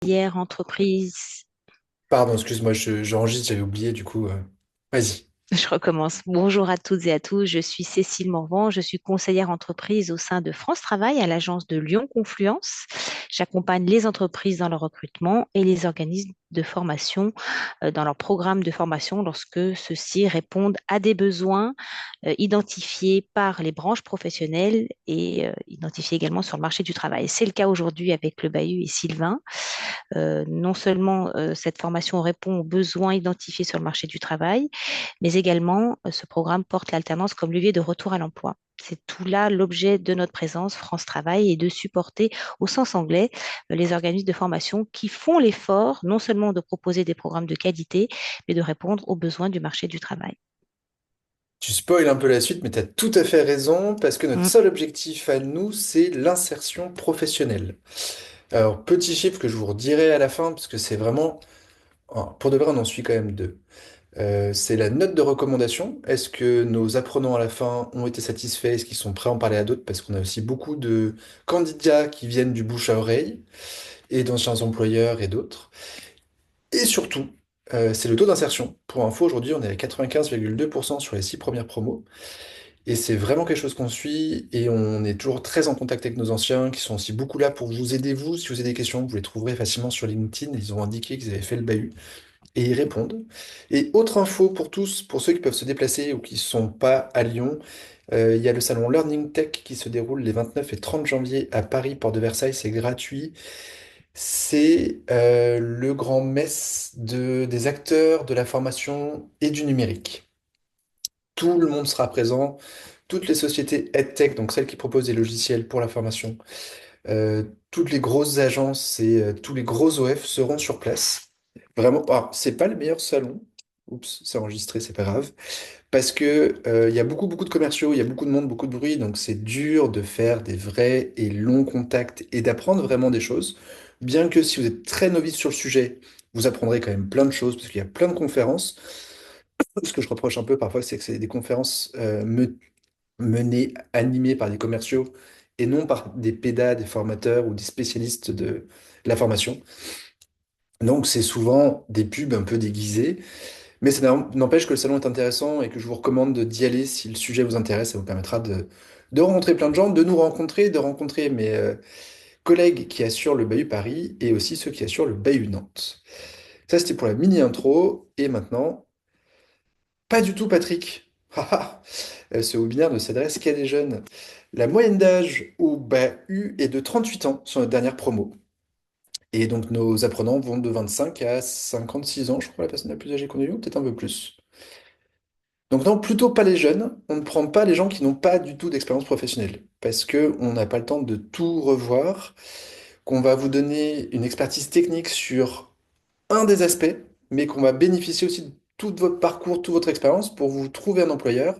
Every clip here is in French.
conseillère entreprise. Pardon, excuse-moi, j'enregistre, j'avais oublié du coup. Vas-y. Je recommence. Bonjour à toutes et à tous. Je suis Cécile Morvan. Je suis conseillère entreprise au sein de France Travail à l'agence de Lyon Confluence. J'accompagne les entreprises dans leur recrutement et les organismes de formation dans leur programme de formation lorsque ceux-ci répondent à des besoins identifiés par les branches professionnelles et identifiés également sur le marché du travail. C'est le cas aujourd'hui avec le Bahut et Sylvain. Non seulement cette formation répond aux besoins identifiés sur le marché du travail, mais également ce programme porte l'alternance comme levier de retour à l'emploi. C'est tout là l'objet de notre présence France Travail et de supporter au sens anglais les organismes de formation qui font l'effort non seulement de proposer des programmes de qualité, mais de répondre aux besoins du marché du travail. Tu spoil un peu la suite, mais tu as tout à fait raison, parce que notre Mm. seul objectif à nous, c'est l'insertion professionnelle. Alors, petit chiffre que je vous redirai à la fin, parce que c'est vraiment, pour de vrai, on en suit quand même deux. C'est la note de recommandation. Est-ce que nos apprenants à la fin ont été satisfaits? Est-ce qu'ils sont prêts à en parler à d'autres? Parce qu'on a aussi beaucoup de candidats qui viennent du bouche à oreille, et d'anciens employeurs et d'autres. Et surtout, c'est le taux d'insertion. Pour info, aujourd'hui, on est à 95,2% sur les 6 premières promos. Et c'est vraiment quelque chose qu'on suit et on est toujours très en contact avec nos anciens qui sont aussi beaucoup là pour vous aider, vous. Si vous avez des questions, vous les trouverez facilement sur LinkedIn. Ils ont indiqué qu'ils avaient fait le bahut et ils répondent. Et autre info pour tous, pour ceux qui peuvent se déplacer ou qui ne sont pas à Lyon, il y a le salon Learning Tech qui se déroule les 29 et 30 janvier à Paris, Porte de Versailles. C'est gratuit. C'est le grand mess des acteurs de la formation et du numérique. Tout le monde sera présent, toutes les sociétés EdTech, donc celles qui proposent des logiciels pour la formation, toutes les grosses agences et tous les gros OF seront sur place. Vraiment, alors, c'est pas le meilleur salon. Oups, c'est enregistré, c'est pas grave. Parce que il y a beaucoup de commerciaux, il y a beaucoup de monde, beaucoup de bruit, donc c'est dur de faire des vrais et longs contacts et d'apprendre vraiment des choses. Bien que si vous êtes très novice sur le sujet, vous apprendrez quand même plein de choses, parce qu'il y a plein de conférences. Ce que je reproche un peu parfois, c'est que c'est des conférences menées, animées par des commerciaux et non par des pédas, des formateurs ou des spécialistes de la formation. Donc c'est souvent des pubs un peu déguisées. Mais ça n'empêche que le salon est intéressant et que je vous recommande d'y aller si le sujet vous intéresse. Ça vous permettra de rencontrer plein de gens, de nous rencontrer, de rencontrer mes collègues qui assurent le Bahut Paris et aussi ceux qui assurent le Bahut Nantes. Ça, c'était pour la mini intro. Et maintenant, pas du tout Patrick. Haha. Ce webinaire ne s'adresse qu'à des jeunes. La moyenne d'âge au Bahut est de 38 ans sur notre dernière promo. Et donc nos apprenants vont de 25 à 56 ans, je crois, la personne la plus âgée qu'on ait eue, ou peut-être un peu plus. Donc non, plutôt pas les jeunes. On ne prend pas les gens qui n'ont pas du tout d'expérience professionnelle parce que on n'a pas le temps de tout revoir, qu'on va vous donner une expertise technique sur un des aspects, mais qu'on va bénéficier aussi de tout votre parcours, toute votre expérience pour vous trouver un employeur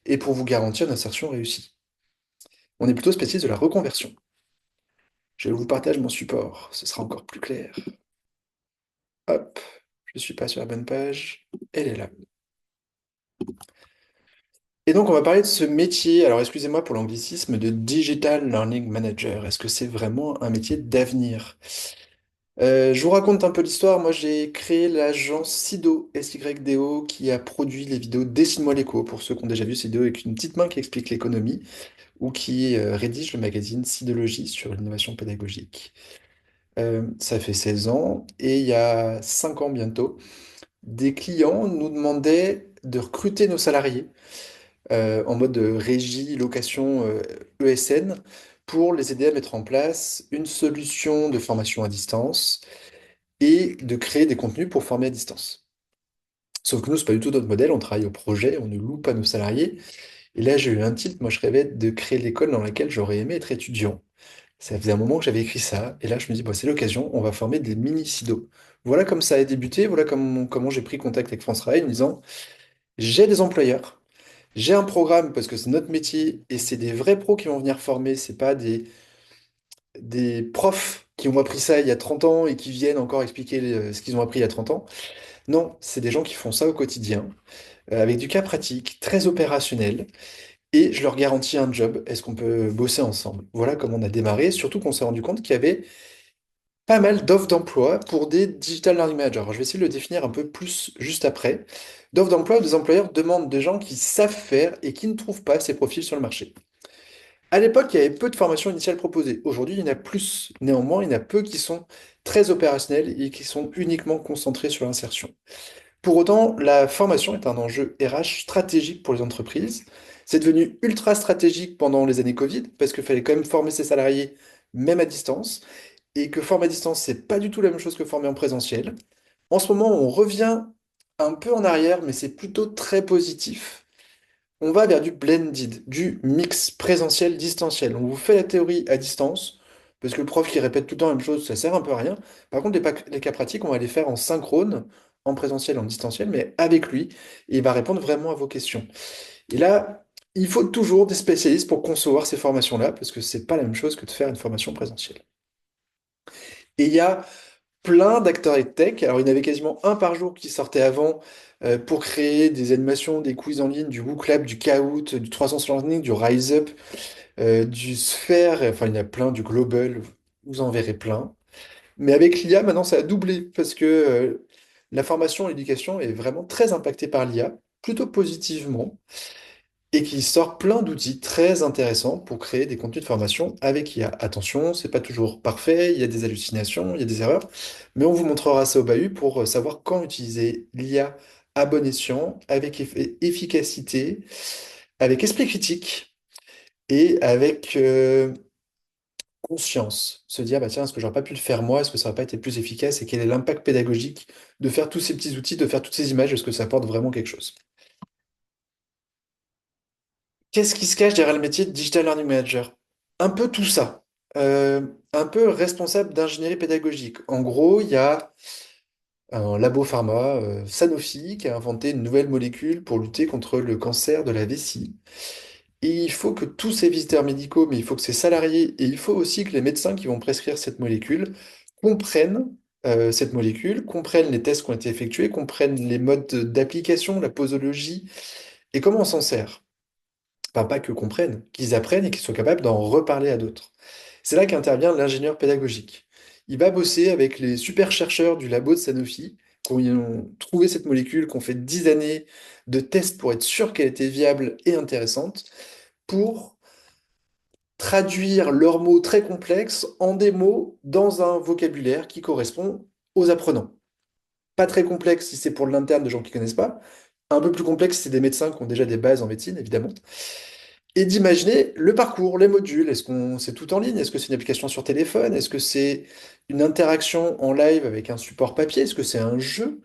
et pour vous garantir une insertion réussie. On est plutôt spécialiste de la reconversion. Je vous partage mon support, ce sera encore plus clair. Hop, je suis pas sur la bonne page, elle est là. Et donc, on va parler de ce métier, alors excusez-moi pour l'anglicisme, de Digital Learning Manager. Est-ce que c'est vraiment un métier d'avenir? Je vous raconte un peu l'histoire. Moi, j'ai créé l'agence Sido, SYDO, qui a produit les vidéos Dessine-moi l'écho. Pour ceux qui ont déjà vu Sido avec une petite main qui explique l'économie, ou qui rédige le magazine Sidologie sur l'innovation pédagogique. Ça fait 16 ans, et il y a 5 ans bientôt, des clients nous demandaient de recruter nos salariés en mode régie, location ESN pour les aider à mettre en place une solution de formation à distance et de créer des contenus pour former à distance. Sauf que nous, c'est pas du tout notre modèle, on travaille au projet, on ne loue pas nos salariés. Et là, j'ai eu un tilt, moi je rêvais de créer l'école dans laquelle j'aurais aimé être étudiant. Ça faisait un moment que j'avais écrit ça, et là je me dis, bah, c'est l'occasion, on va former des mini-sidos. Voilà comme ça a débuté, voilà comment j'ai pris contact avec France Travail en me disant, j'ai des employeurs. J'ai un programme parce que c'est notre métier et c'est des vrais pros qui vont venir former. C'est pas des profs qui ont appris ça il y a 30 ans et qui viennent encore expliquer ce qu'ils ont appris il y a 30 ans. Non, c'est des gens qui font ça au quotidien, avec du cas pratique, très opérationnel. Et je leur garantis un job. Est-ce qu'on peut bosser ensemble? Voilà comment on a démarré. Surtout qu'on s'est rendu compte qu'il y avait pas mal d'offres d'emploi pour des digital learning managers. Alors, je vais essayer de le définir un peu plus juste après. D'offres d'emploi où des employeurs demandent des gens qui savent faire et qui ne trouvent pas ces profils sur le marché. À l'époque, il y avait peu de formations initiales proposées. Aujourd'hui, il y en a plus. Néanmoins, il y en a peu qui sont très opérationnelles et qui sont uniquement concentrées sur l'insertion. Pour autant, la formation est un enjeu RH stratégique pour les entreprises. C'est devenu ultra stratégique pendant les années Covid parce qu'il fallait quand même former ses salariés même à distance et que former à distance, c'est pas du tout la même chose que former en présentiel. En ce moment, on revient un peu en arrière, mais c'est plutôt très positif. On va vers du blended, du mix présentiel-distanciel. On vous fait la théorie à distance, parce que le prof qui répète tout le temps la même chose, ça sert un peu à rien. Par contre, les cas pratiques, on va les faire en synchrone, en présentiel, en distanciel, mais avec lui, et il va répondre vraiment à vos questions. Et là, il faut toujours des spécialistes pour concevoir ces formations-là, parce que c'est pas la même chose que de faire une formation présentielle. Et il y a plein d'acteurs et de tech. Alors, il y en avait quasiment un par jour qui sortait avant pour créer des animations, des quiz en ligne, du WooClap, du Kahoot, du 360 Learning, du RiseUp, du Sphere, enfin, il y en a plein, du Global, vous en verrez plein. Mais avec l'IA, maintenant, ça a doublé parce que la formation et l'éducation est vraiment très impactée par l'IA, plutôt positivement et qui sort plein d'outils très intéressants pour créer des contenus de formation avec IA. Attention, c'est pas toujours parfait, il y a des hallucinations, il y a des erreurs, mais on vous montrera ça au bahut pour savoir quand utiliser l'IA à bon escient, avec efficacité, avec esprit critique et avec conscience. Se dire, bah tiens, est-ce que j'aurais pas pu le faire moi? Est-ce que ça aurait pas été plus efficace? Et quel est l'impact pédagogique de faire tous ces petits outils, de faire toutes ces images? Est-ce que ça apporte vraiment quelque chose? Qu'est-ce qui se cache derrière le métier de Digital Learning Manager? Un peu tout ça. Un peu responsable d'ingénierie pédagogique. En gros, il y a un labo pharma, Sanofi, qui a inventé une nouvelle molécule pour lutter contre le cancer de la vessie. Et il faut que tous ces visiteurs médicaux, mais il faut que ces salariés, et il faut aussi que les médecins qui vont prescrire cette molécule comprennent cette molécule, comprennent les tests qui ont été effectués, comprennent les modes d'application, la posologie, et comment on s'en sert. Enfin, pas que comprennent, qu'ils apprennent et qu'ils soient capables d'en reparler à d'autres. C'est là qu'intervient l'ingénieur pédagogique. Il va bosser avec les super chercheurs du labo de Sanofi qui ont trouvé cette molécule, qui ont fait 10 années de tests pour être sûr qu'elle était viable et intéressante, pour traduire leurs mots très complexes en des mots dans un vocabulaire qui correspond aux apprenants. Pas très complexe si c'est pour l'interne de gens qui ne connaissent pas, un peu plus complexe si c'est des médecins qui ont déjà des bases en médecine, évidemment. Et d'imaginer le parcours, les modules. Est-ce qu'on c'est tout en ligne? Est-ce que c'est une application sur téléphone? Est-ce que c'est une interaction en live avec un support papier? Est-ce que c'est un jeu?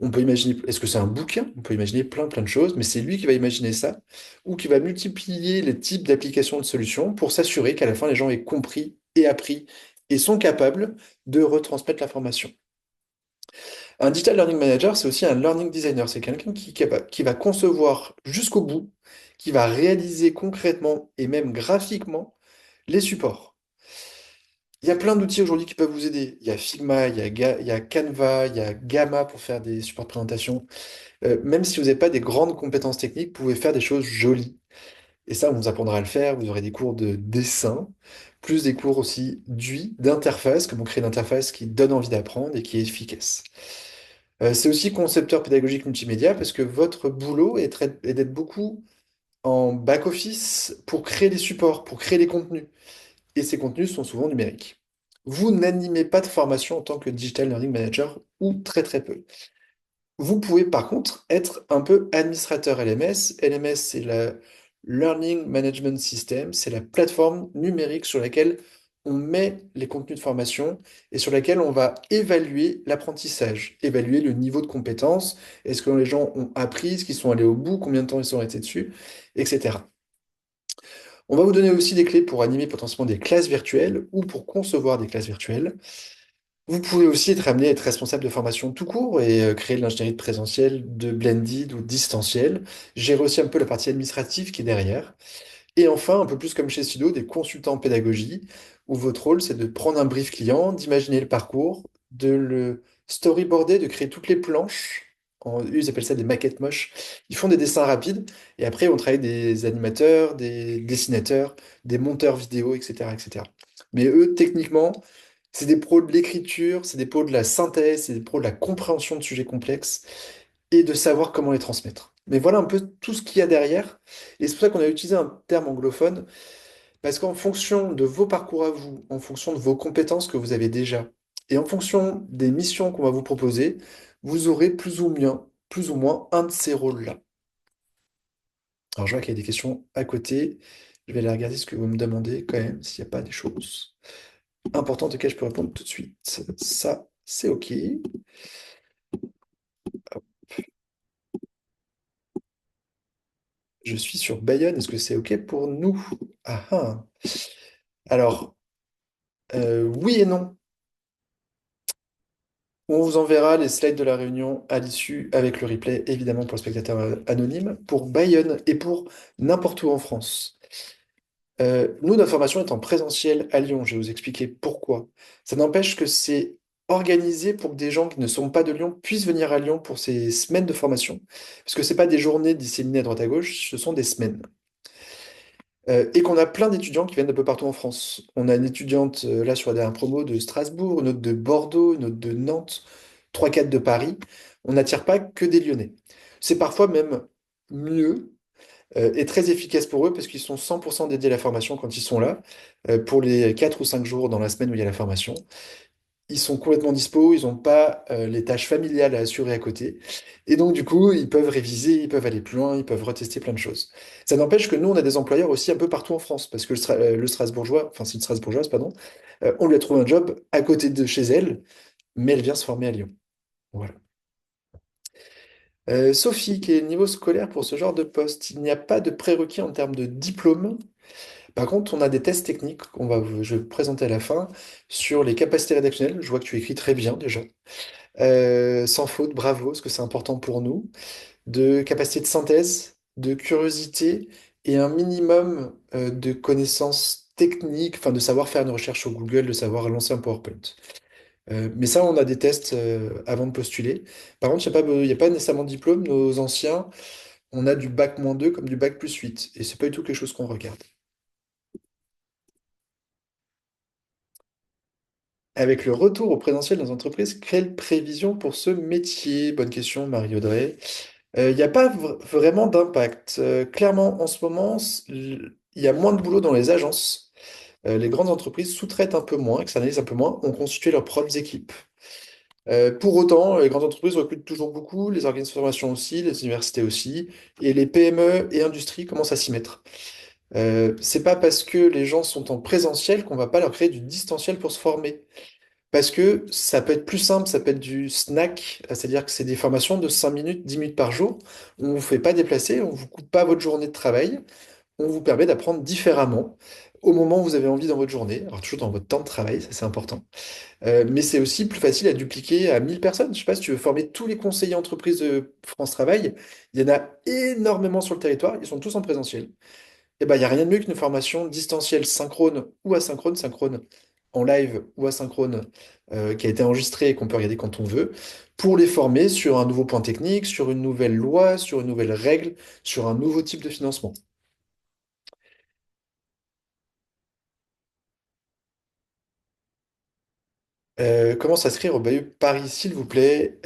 On peut imaginer, est-ce que c'est un bouquin? On peut imaginer plein de choses, mais c'est lui qui va imaginer ça, ou qui va multiplier les types d'applications de solutions pour s'assurer qu'à la fin, les gens aient compris et appris et sont capables de retransmettre l'information. Un digital learning manager, c'est aussi un learning designer. C'est quelqu'un qui va concevoir jusqu'au bout, qui va réaliser concrètement et même graphiquement les supports. Il y a plein d'outils aujourd'hui qui peuvent vous aider. Il y a Figma, il y a Canva, il y a Gamma pour faire des supports de présentation. Même si vous n'avez pas des grandes compétences techniques, vous pouvez faire des choses jolies. Et ça, on vous apprendra à le faire. Vous aurez des cours de dessin, plus des cours aussi d'UI, d'interface, comment créer une interface qui donne envie d'apprendre et qui est efficace. C'est aussi concepteur pédagogique multimédia parce que votre boulot est d'être beaucoup en back-office pour créer des supports, pour créer des contenus. Et ces contenus sont souvent numériques. Vous n'animez pas de formation en tant que Digital Learning Manager ou très peu. Vous pouvez par contre être un peu administrateur LMS. LMS, c'est la Learning Management System, c'est la plateforme numérique sur laquelle on met les contenus de formation et sur laquelle on va évaluer l'apprentissage, évaluer le niveau de compétence, est-ce que les gens ont appris, est-ce qu'ils sont allés au bout, combien de temps ils sont restés dessus, etc. On va vous donner aussi des clés pour animer potentiellement des classes virtuelles ou pour concevoir des classes virtuelles. Vous pouvez aussi être amené à être responsable de formation tout court et créer de l'ingénierie de présentiel, de blended ou distanciel. Gérer aussi un peu la partie administrative qui est derrière. Et enfin, un peu plus comme chez Sido, des consultants en pédagogie, où votre rôle, c'est de prendre un brief client, d'imaginer le parcours, de le storyboarder, de créer toutes les planches. Eux, ils appellent ça des maquettes moches. Ils font des dessins rapides, et après, on travaille des animateurs, des dessinateurs, des monteurs vidéo, etc., etc. Mais eux, techniquement, C'est des pros de l'écriture, c'est des pros de la synthèse, c'est des pros de la compréhension de sujets complexes et de savoir comment les transmettre. Mais voilà un peu tout ce qu'il y a derrière. Et c'est pour ça qu'on a utilisé un terme anglophone, parce qu'en fonction de vos parcours à vous, en fonction de vos compétences que vous avez déjà, et en fonction des missions qu'on va vous proposer, vous aurez plus ou moins un de ces rôles-là. Alors je vois qu'il y a des questions à côté. Je vais aller regarder ce que vous me demandez quand même, s'il n'y a pas des choses importantes auxquelles je peux répondre tout de suite. Ça, c'est OK. Je suis sur Bayonne. Est-ce que c'est OK pour nous? Ah ah. Alors, oui et non. On vous enverra les slides de la réunion à l'issue avec le replay, évidemment pour le spectateur anonyme, pour Bayonne et pour n'importe où en France. Nous, notre formation est en présentiel à Lyon. Je vais vous expliquer pourquoi. Ça n'empêche que c'est organisé pour que des gens qui ne sont pas de Lyon puissent venir à Lyon pour ces semaines de formation. Parce que ce n'est pas des journées disséminées à droite à gauche, ce sont des semaines. Et qu'on a plein d'étudiants qui viennent d'un peu partout en France. On a une étudiante là sur la dernière promo de Strasbourg, une autre de Bordeaux, une autre de Nantes, trois quatre de Paris. On n'attire pas que des Lyonnais. C'est parfois même mieux et très efficace pour eux parce qu'ils sont 100% dédiés à la formation quand ils sont là, pour les 4 ou 5 jours dans la semaine où il y a la formation. Ils sont complètement dispo, ils n'ont pas les tâches familiales à assurer à côté. Et donc, du coup, ils peuvent réviser, ils peuvent aller plus loin, ils peuvent retester plein de choses. Ça n'empêche que nous, on a des employeurs aussi un peu partout en France, parce que le Strasbourgeois, enfin, c'est une Strasbourgeoise, pardon, on lui a trouvé un job à côté de chez elle, mais elle vient se former à Lyon. Voilà. Sophie, quel est le niveau scolaire pour ce genre de poste? Il n'y a pas de prérequis en termes de diplôme. Par contre, on a des tests techniques je vais vous présenter à la fin sur les capacités rédactionnelles. Je vois que tu écris très bien déjà. Sans faute, bravo, parce que c'est important pour nous. De capacité de synthèse, de curiosité et un minimum de connaissances techniques, enfin de savoir faire une recherche sur Google, de savoir lancer un PowerPoint. Mais ça, on a des tests avant de postuler. Par contre, il y a pas nécessairement de diplôme. Nos anciens, on a du bac -2 comme du bac+8. Et c'est pas du tout quelque chose qu'on regarde. Avec le retour au présentiel dans les entreprises, quelle prévision pour ce métier? Bonne question, Marie-Audrey. Il n'y a pas vraiment d'impact. Clairement, en ce moment, il y a moins de boulot dans les agences. Les grandes entreprises sous-traitent un peu moins, externalisent un peu moins, ont constitué leurs propres équipes. Pour autant, les grandes entreprises recrutent toujours beaucoup, les organismes de formation aussi, les universités aussi, et les PME et industries commencent à s'y mettre. C'est pas parce que les gens sont en présentiel qu'on va pas leur créer du distanciel pour se former. Parce que ça peut être plus simple, ça peut être du snack, c'est-à-dire que c'est des formations de 5 minutes, 10 minutes par jour. On ne vous fait pas déplacer, on ne vous coupe pas votre journée de travail, on vous permet d'apprendre différemment au moment où vous avez envie dans votre journée, alors toujours dans votre temps de travail, ça c'est important. Mais c'est aussi plus facile à dupliquer à 1000 personnes. Je sais pas si tu veux former tous les conseillers entreprises de France Travail, il y en a énormément sur le territoire, ils sont tous en présentiel. Eh ben, il n'y a rien de mieux qu'une formation distancielle synchrone ou asynchrone, synchrone en live ou asynchrone, qui a été enregistrée et qu'on peut regarder quand on veut, pour les former sur un nouveau point technique, sur une nouvelle loi, sur une nouvelle règle, sur un nouveau type de financement. Comment s'inscrire au Bahut Paris, s'il vous plaît?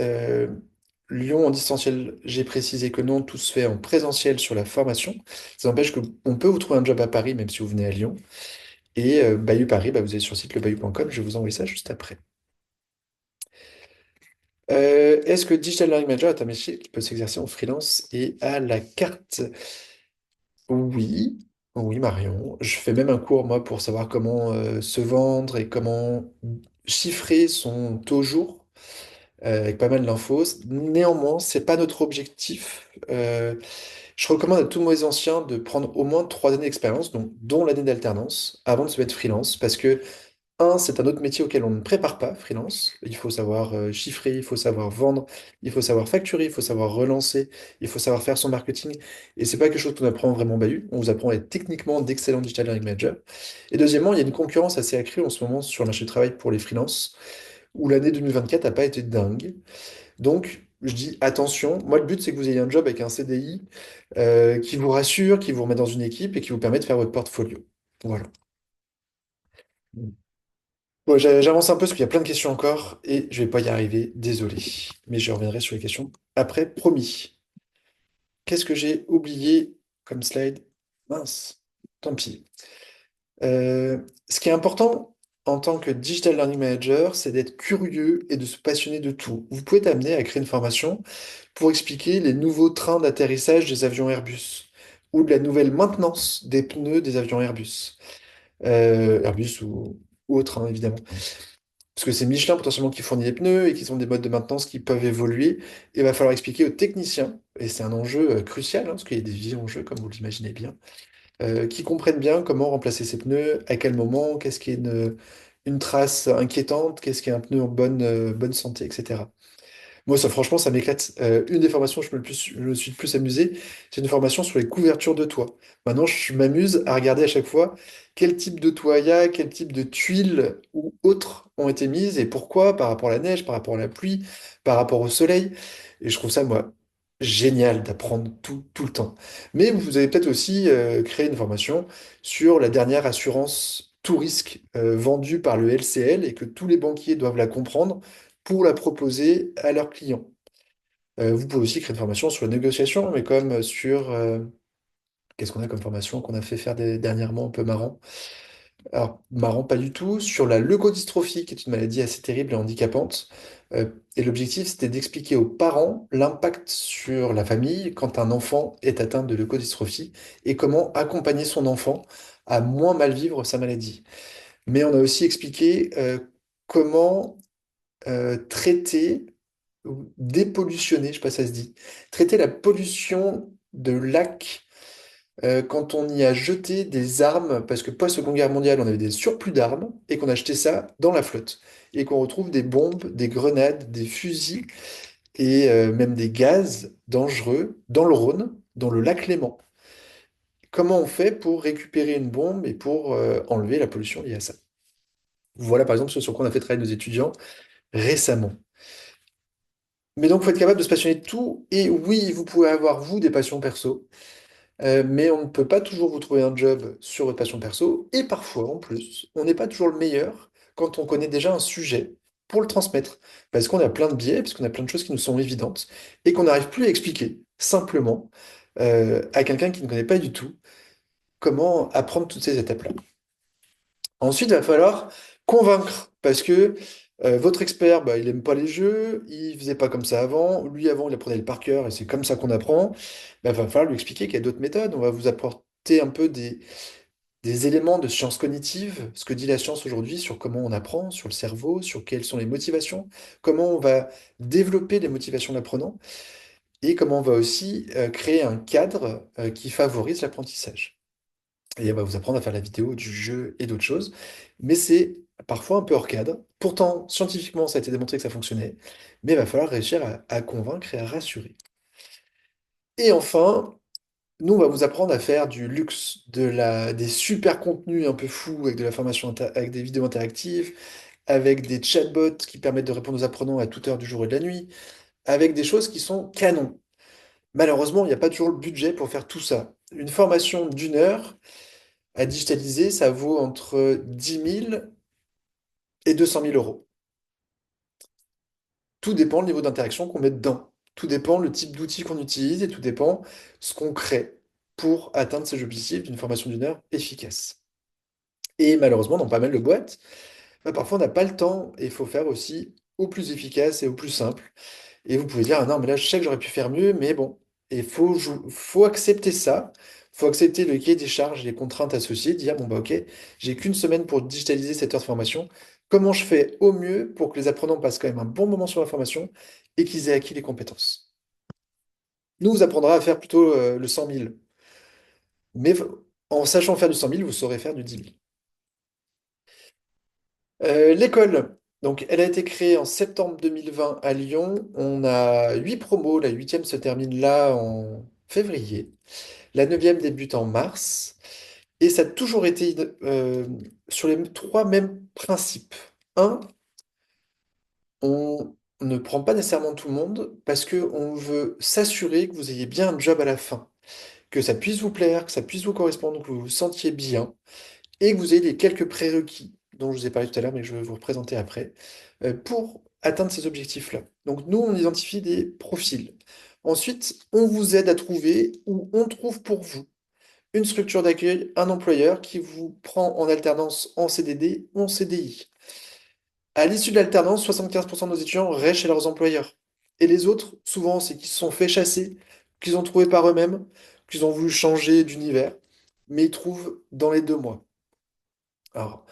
Lyon en distanciel, j'ai précisé que non, tout se fait en présentiel sur la formation. Ça n'empêche qu'on peut vous trouver un job à Paris, même si vous venez à Lyon. Et Bahut Paris, bah, vous allez sur le site lebahut.com, je vais vous envoyer ça juste après. Est-ce que Digital Learning Manager est un métier qui peut s'exercer en freelance et à la carte? Oui, oui Marion. Je fais même un cours, moi, pour savoir comment se vendre et comment chiffrer son taux jour, avec pas mal d'infos. Néanmoins, c'est pas notre objectif. Je recommande à tous mes anciens de prendre au moins 3 années d'expérience, donc, dont l'année d'alternance, avant de se mettre freelance, parce que c'est un autre métier auquel on ne prépare pas, freelance. Il faut savoir chiffrer, il faut savoir vendre, il faut savoir facturer, il faut savoir relancer, il faut savoir faire son marketing. Et c'est pas quelque chose qu'on apprend vraiment en bahut. On vous apprend à être techniquement d'excellents digital learning managers. Et deuxièmement, il y a une concurrence assez accrue en ce moment sur le marché du travail pour les freelances, où l'année 2024 n'a pas été dingue. Donc, je dis attention. Moi, le but, c'est que vous ayez un job avec un CDI qui vous rassure, qui vous remet dans une équipe et qui vous permet de faire votre portfolio. Voilà. Bon, j'avance un peu parce qu'il y a plein de questions encore et je vais pas y arriver, désolé. Mais je reviendrai sur les questions après, promis. Qu'est-ce que j'ai oublié comme slide? Mince, tant pis. Ce qui est important en tant que Digital Learning Manager, c'est d'être curieux et de se passionner de tout. Vous pouvez t'amener à créer une formation pour expliquer les nouveaux trains d'atterrissage des avions Airbus ou de la nouvelle maintenance des pneus des avions Airbus. Airbus ou autres, hein, évidemment. Parce que c'est Michelin potentiellement qui fournit les pneus et qu'ils ont des modes de maintenance qui peuvent évoluer. Et il va falloir expliquer aux techniciens, et c'est un enjeu crucial, hein, parce qu'il y a des vies en jeu, comme vous l'imaginez bien, qui comprennent bien comment remplacer ces pneus, à quel moment, qu'est-ce qui est une trace inquiétante, qu'est-ce qui est un pneu en bonne santé, etc. Moi, ça, franchement, ça m'éclate. Une des formations où je me suis le plus amusé, c'est une formation sur les couvertures de toit. Maintenant, je m'amuse à regarder à chaque fois quel type de toit il y a, quel type de tuiles ou autres ont été mises et pourquoi, par rapport à la neige, par rapport à la pluie, par rapport au soleil. Et je trouve ça, moi, génial d'apprendre tout le temps. Mais vous avez peut-être aussi créé une formation sur la dernière assurance tout risque vendue par le LCL et que tous les banquiers doivent la comprendre pour la proposer à leurs clients. Vous pouvez aussi créer une formation sur la négociation, mais comme sur... qu'est-ce qu'on a comme formation qu'on a fait faire dernièrement, un peu marrant? Alors, marrant, pas du tout. Sur la leukodystrophie, qui est une maladie assez terrible et handicapante. Et l'objectif, c'était d'expliquer aux parents l'impact sur la famille quand un enfant est atteint de leukodystrophie et comment accompagner son enfant à moins mal vivre sa maladie. Mais on a aussi expliqué comment traiter ou dépollutionner, je sais pas si ça se dit, traiter la pollution de lacs quand on y a jeté des armes, parce que post-Seconde Guerre mondiale, on avait des surplus d'armes et qu'on a jeté ça dans la flotte. Et qu'on retrouve des bombes, des grenades, des fusils et même des gaz dangereux dans le Rhône, dans le lac Léman. Comment on fait pour récupérer une bombe et pour enlever la pollution liée à ça? Voilà par exemple ce sur quoi on a fait travailler nos étudiants récemment. Mais donc, il faut être capable de se passionner de tout. Et oui, vous pouvez avoir, vous, des passions perso, mais on ne peut pas toujours vous trouver un job sur votre passion perso. Et parfois, en plus, on n'est pas toujours le meilleur quand on connaît déjà un sujet pour le transmettre. Parce qu'on a plein de biais, parce qu'on a plein de choses qui nous sont évidentes et qu'on n'arrive plus à expliquer simplement à quelqu'un qui ne connaît pas du tout comment apprendre toutes ces étapes-là. Ensuite, il va falloir convaincre, parce que votre expert, bah, il n'aime pas les jeux, il faisait pas comme ça avant, lui avant, il apprenait le par cœur, et c'est comme ça qu'on apprend. Bah, il va falloir lui expliquer qu'il y a d'autres méthodes. On va vous apporter un peu des éléments de science cognitive, ce que dit la science aujourd'hui sur comment on apprend, sur le cerveau, sur quelles sont les motivations, comment on va développer les motivations de l'apprenant, et comment on va aussi créer un cadre qui favorise l'apprentissage. Et elle va vous apprendre à faire la vidéo, du jeu et d'autres choses. Mais c'est parfois un peu hors cadre. Pourtant, scientifiquement, ça a été démontré que ça fonctionnait. Mais il va falloir réussir à convaincre et à rassurer. Et enfin, nous, on va vous apprendre à faire du luxe, des super contenus un peu fous avec de la formation, avec des vidéos interactives, avec des chatbots qui permettent de répondre aux apprenants à toute heure du jour et de la nuit, avec des choses qui sont canons. Malheureusement, il n'y a pas toujours le budget pour faire tout ça. Une formation d'une heure à digitaliser, ça vaut entre 10 000 et 200 000 euros. Tout dépend le niveau d'interaction qu'on met dedans. Tout dépend le type d'outil qu'on utilise et tout dépend ce qu'on crée pour atteindre ces objectifs d'une formation d'une heure efficace. Et malheureusement, dans pas mal de boîtes, bah, parfois on n'a pas le temps et il faut faire aussi au plus efficace et au plus simple. Et vous pouvez dire, ah non, mais là, je sais que j'aurais pu faire mieux, mais bon, il faut accepter ça. Il faut accepter le cahier des charges, les contraintes associées, dire, bon, bah, ok, j'ai qu'une semaine pour digitaliser cette heure de formation. Comment je fais au mieux pour que les apprenants passent quand même un bon moment sur la formation et qu'ils aient acquis les compétences? Nous, vous apprendra à faire plutôt le 100 000. Mais en sachant faire du 100 000, vous saurez faire du 10 000. L'école, donc, elle a été créée en septembre 2020 à Lyon. On a 8 promos. La huitième se termine là en février. La neuvième débute en mars. Et ça a toujours été sur les trois mêmes principes. Un, on ne prend pas nécessairement tout le monde parce qu'on veut s'assurer que vous ayez bien un job à la fin, que ça puisse vous plaire, que ça puisse vous correspondre, que vous vous sentiez bien et que vous ayez les quelques prérequis. dont je vous ai parlé tout à l'heure, mais que je vais vous représenter après, pour atteindre ces objectifs-là. Donc nous, on identifie des profils. Ensuite, on vous aide à trouver ou on trouve pour vous une structure d'accueil, un employeur qui vous prend en alternance en CDD ou en CDI. À l'issue de l'alternance, 75% de nos étudiants restent chez leurs employeurs. Et les autres, souvent, c'est qu'ils se sont fait chasser, qu'ils ont trouvé par eux-mêmes, qu'ils ont voulu changer d'univers, mais ils trouvent dans les 2 mois. Alors,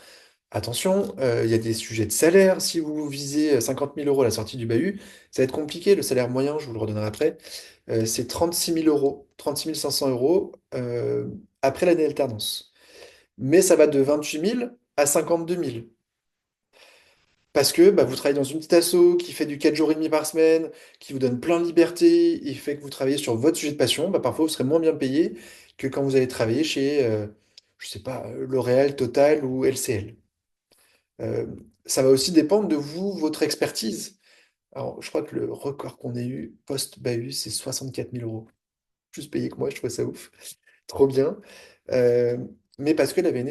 attention, il y a des sujets de salaire. Si vous visez 50 000 euros à la sortie du bahut, ça va être compliqué. Le salaire moyen, je vous le redonnerai après, c'est 36 000 euros, 36 500 euros après l'année d'alternance. Mais ça va de 28 000 à 52 000. Parce que bah, vous travaillez dans une petite asso qui fait du 4 jours et demi par semaine, qui vous donne plein de liberté et fait que vous travaillez sur votre sujet de passion, bah, parfois vous serez moins bien payé que quand vous allez travailler chez, je sais pas, L'Oréal, Total ou LCL. Euh, Ça va aussi dépendre de vous, votre expertise. Alors, je crois que le record qu'on ait eu post-bahut, c'est 64 000 euros. Plus payé que moi, je trouve ça ouf. Trop bien. Euh, mais parce qu'elle avait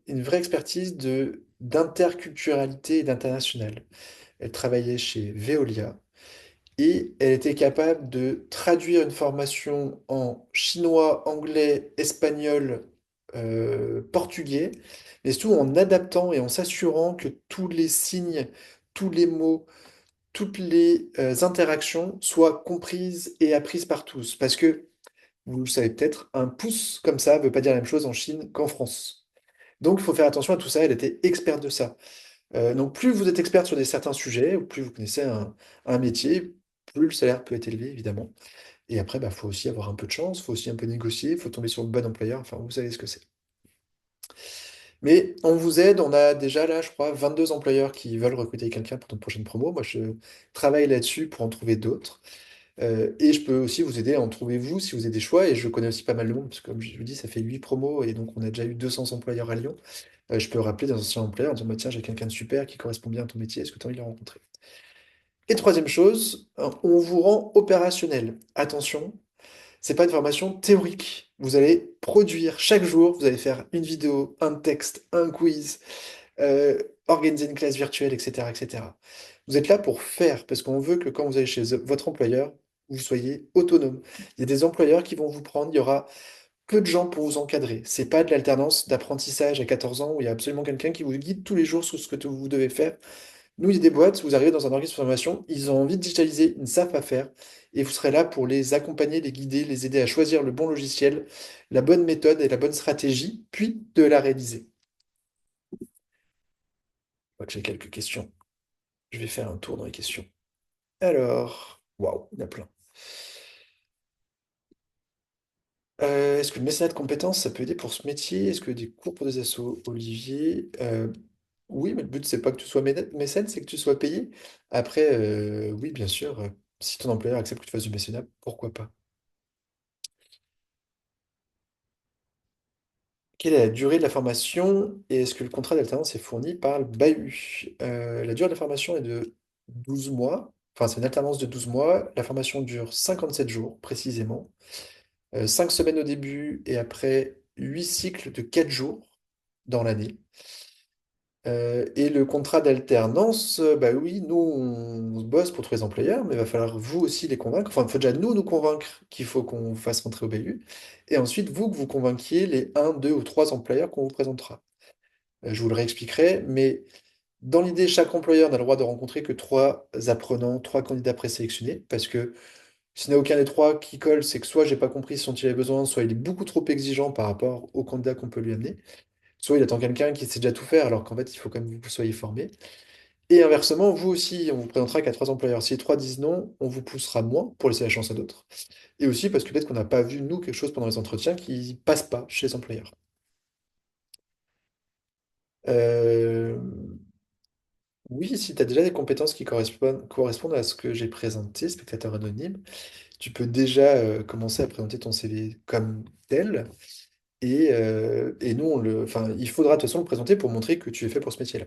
une vraie expertise d'interculturalité et d'international. Elle travaillait chez Veolia et elle était capable de traduire une formation en chinois, anglais, espagnol, portugais, mais surtout en adaptant et en s'assurant que tous les signes, tous les mots, toutes les interactions soient comprises et apprises par tous. Parce que, vous le savez peut-être, un pouce comme ça ne veut pas dire la même chose en Chine qu'en France. Donc il faut faire attention à tout ça, elle était experte de ça. Donc plus vous êtes experte sur certains sujets, ou plus vous connaissez un métier, plus le salaire peut être élevé, évidemment. Et après, il faut aussi avoir un peu de chance, il faut aussi un peu négocier, il faut tomber sur le bon employeur, enfin, vous savez ce que c'est. Mais on vous aide, on a déjà là, je crois, 22 employeurs qui veulent recruter quelqu'un pour notre prochaine promo. Moi, je travaille là-dessus pour en trouver d'autres. Et je peux aussi vous aider à en trouver vous si vous avez des choix. Et je connais aussi pas mal de monde, parce que comme je vous dis, ça fait 8 promos, et donc on a déjà eu 200 employeurs à Lyon. Je peux rappeler des anciens employeurs en disant, bah, tiens, j'ai quelqu'un de super qui correspond bien à ton métier, est-ce que tu as envie de le rencontrer? Et troisième chose, on vous rend opérationnel. Attention, c'est pas une formation théorique. Vous allez produire chaque jour, vous allez faire une vidéo, un texte, un quiz, euh, organiser une classe virtuelle, etc., etc. Vous êtes là pour faire, parce qu'on veut que quand vous allez chez votre employeur, vous soyez autonome. Il y a des employeurs qui vont vous prendre, il y aura peu de gens pour vous encadrer. C'est pas de l'alternance d'apprentissage à 14 ans où il y a absolument quelqu'un qui vous guide tous les jours sur ce que vous devez faire. Nous, il y a des boîtes, vous arrivez dans un organisme de formation, ils ont envie de digitaliser, ils ne savent pas faire, et vous serez là pour les accompagner, les guider, les aider à choisir le bon logiciel, la bonne méthode et la bonne stratégie, puis de la réaliser. Je vois que j'ai quelques questions. Je vais faire un tour dans les questions. Alors, waouh, il y en a plein. Est-ce que le mécénat de compétences, ça peut aider pour ce métier? Est-ce que des cours pour des assos, Olivier? Oui, mais le but, c'est pas que tu sois mécène, c'est que tu sois payé. Après, oui, bien sûr, si ton employeur accepte que tu fasses du mécénat, pourquoi pas? Quelle est la durée de la formation et est-ce que le contrat d'alternance est fourni par le bahut? La durée de la formation est de 12 mois. Enfin, c'est une alternance de 12 mois. La formation dure 57 jours précisément. 5 semaines au début et après 8 cycles de 4 jours dans l'année. Et le contrat d'alternance, bah oui, nous, on bosse pour tous les employeurs, mais il va falloir vous aussi les convaincre. Enfin, il faut déjà nous convaincre qu'il faut qu'on fasse rentrer au BU. Et ensuite, vous, que vous convainquiez les un, 2 ou 3 employeurs qu'on vous présentera. Je vous le réexpliquerai, mais dans l'idée, chaque employeur n'a le droit de rencontrer que 3 apprenants, 3 candidats présélectionnés, parce que s'il n'y en a aucun des 3 qui colle, c'est que soit j'ai pas compris ce dont il avait besoin, soit il est beaucoup trop exigeant par rapport au candidat qu'on peut lui amener, soit il attend quelqu'un qui sait déjà tout faire, alors qu'en fait, il faut quand même que vous soyez formé. Et inversement, vous aussi, on vous présentera qu'à 3 employeurs. Si les 3 disent non, on vous poussera moins pour laisser la chance à d'autres. Et aussi parce que peut-être qu'on n'a pas vu, nous, quelque chose pendant les entretiens qui passe pas chez les employeurs. Euh, Oui, si tu as déjà des compétences qui correspondent à ce que j'ai présenté, spectateur anonyme, tu peux déjà commencer à présenter ton CV comme tel. Et nous, enfin, il faudra de toute façon le présenter pour montrer que tu es fait pour ce métier-là.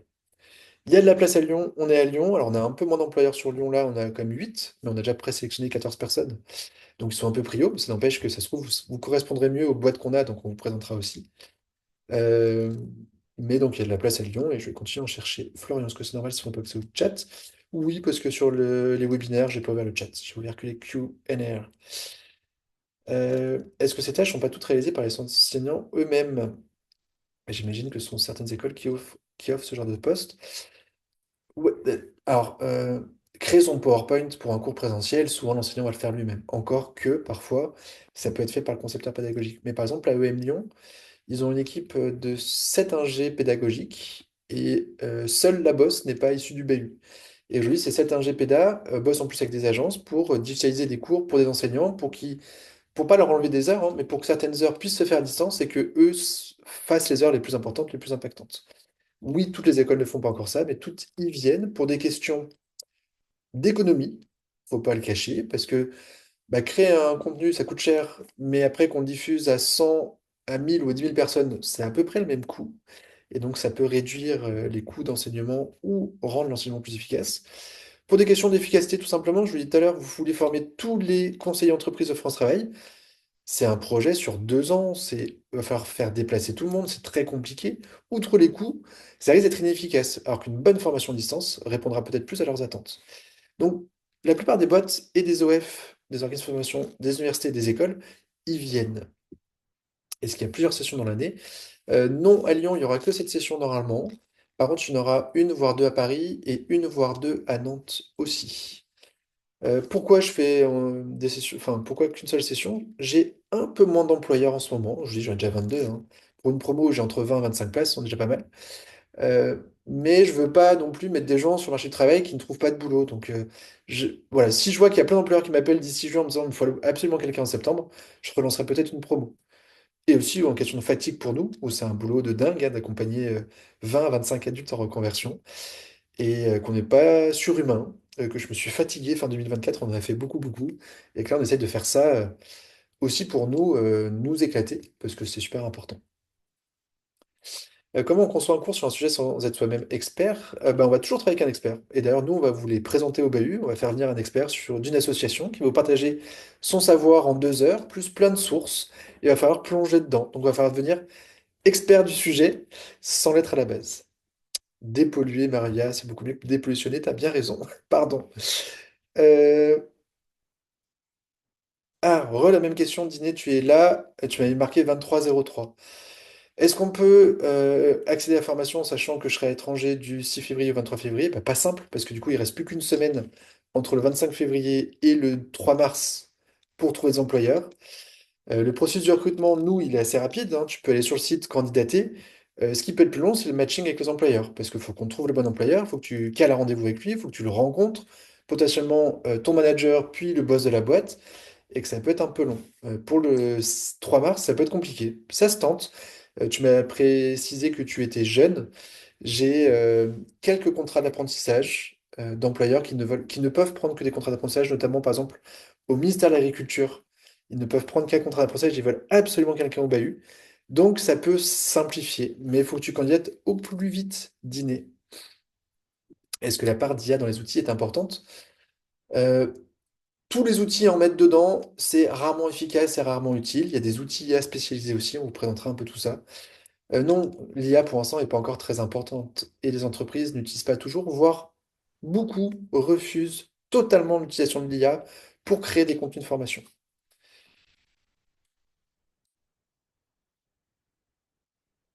Il y a de la place à Lyon, on est à Lyon. Alors, on a un peu moins d'employeurs sur Lyon là, on a quand même 8, mais on a déjà présélectionné 14 personnes. Donc, ils sont un peu prio, mais ça n'empêche que ça se trouve, vous correspondrez mieux aux boîtes qu'on a, donc on vous présentera aussi. Euh, Mais donc, il y a de la place à Lyon et je vais continuer à en chercher. Florian, est-ce que c'est normal si on peut accès au chat? Oui, parce que sur les webinaires, j'ai pas ouvert le chat. J'ai ouvert que les Q&A. Est-ce que ces tâches sont pas toutes réalisées par les enseignants eux-mêmes? J'imagine que ce sont certaines écoles qui offrent ce genre de poste. Ouais, alors, créer son PowerPoint pour un cours présentiel, souvent l'enseignant va le faire lui-même. Encore que, parfois, ça peut être fait par le concepteur pédagogique. Mais par exemple, à EM Lyon, ils ont une équipe de 7 ingés pédagogiques et seule la bosse n'est pas issue du BU. Et aujourd'hui, ces 7 ingés pédas bossent en plus avec des agences pour digitaliser des cours pour des enseignants, pour pas leur enlever des heures, hein, mais pour que certaines heures puissent se faire à distance et que eux fassent les heures les plus importantes, les plus impactantes. Oui, toutes les écoles ne font pas encore ça, mais toutes y viennent pour des questions d'économie, faut pas le cacher, parce que bah, créer un contenu, ça coûte cher, mais après qu'on le diffuse à 100, à 1000 ou à 10 000 personnes, c'est à peu près le même coût. Et donc, ça peut réduire les coûts d'enseignement ou rendre l'enseignement plus efficace. Pour des questions d'efficacité, tout simplement, je vous l'ai tout à l'heure, vous voulez former tous les conseillers entreprises de France Travail. C'est un projet sur 2 ans, il va falloir faire déplacer tout le monde, c'est très compliqué. Outre les coûts, ça risque d'être inefficace, alors qu'une bonne formation à distance répondra peut-être plus à leurs attentes. Donc, la plupart des boîtes et des OF, des organismes de formation, des universités, des écoles, y viennent. Est-ce qu'il y a plusieurs sessions dans l'année? Non, à Lyon, il n'y aura que cette session normalement. Par contre, il y en aura une, voire deux à Paris et une, voire deux à Nantes aussi. Pourquoi je fais des sessions, enfin, pourquoi qu'une seule session? J'ai un peu moins d'employeurs en ce moment. Je dis, j'en ai déjà 22, hein. Pour une promo, j'ai entre 20 et 25 places, c'est déjà pas mal. Mais je veux pas non plus mettre des gens sur le marché du travail qui ne trouvent pas de boulot. Donc, voilà, si je vois qu'il y a plein d'employeurs qui m'appellent d'ici juin en me disant qu'il me faut absolument quelqu'un en septembre, je relancerai peut-être une promo. Et aussi en question de fatigue pour nous, où c'est un boulot de dingue hein, d'accompagner 20 à 25 adultes en reconversion et qu'on n'est pas surhumain, que je me suis fatigué fin 2024, on en a fait beaucoup, beaucoup, et que là on essaye de faire ça aussi pour nous, nous éclater, parce que c'est super important. Comment on conçoit un cours sur un sujet sans être soi-même expert? Ben, on va toujours travailler avec un expert. Et d'ailleurs, nous, on va vous les présenter au BAHU. On va faire venir un expert d'une association qui va vous partager son savoir en 2 heures, plus plein de sources. Il va falloir plonger dedans. Donc, on va falloir devenir expert du sujet sans l'être à la base. Dépolluer, Maria, c'est beaucoup mieux que dépollutionner. T'as bien raison. Pardon. Euh, la même question, Dîner, tu es là. Tu m'avais marqué 23 03. Est-ce qu'on peut accéder à la formation en sachant que je serai à l'étranger du 6 février au 23 février? Bah, pas simple, parce que du coup, il reste plus qu'une semaine entre le 25 février et le 3 mars pour trouver des employeurs. Le processus de recrutement, nous, il est assez rapide, hein. Tu peux aller sur le site, candidater. Ce qui peut être plus long, c'est le matching avec les employeurs, parce qu'il faut qu'on trouve le bon employeur, il faut que tu cales un rendez-vous avec lui, il faut que tu le rencontres, potentiellement ton manager, puis le boss de la boîte et que ça peut être un peu long. Pour le 3 mars, ça peut être compliqué. Ça se tente. Tu m'as précisé que tu étais jeune. J'ai quelques contrats d'apprentissage d'employeurs qui ne peuvent prendre que des contrats d'apprentissage, notamment par exemple au ministère de l'Agriculture. Ils ne peuvent prendre qu'un contrat d'apprentissage, ils veulent absolument quelqu'un au bahut. Donc ça peut simplifier, mais il faut que tu candidates au plus vite dîner. Est-ce que la part d'IA dans les outils est importante? Euh, Tous les outils à en mettre dedans, c'est rarement efficace et rarement utile. Il y a des outils IA spécialisés aussi, on vous présentera un peu tout ça. Non, l'IA pour l'instant n'est pas encore très importante et les entreprises n'utilisent pas toujours, voire beaucoup refusent totalement l'utilisation de l'IA pour créer des contenus de formation.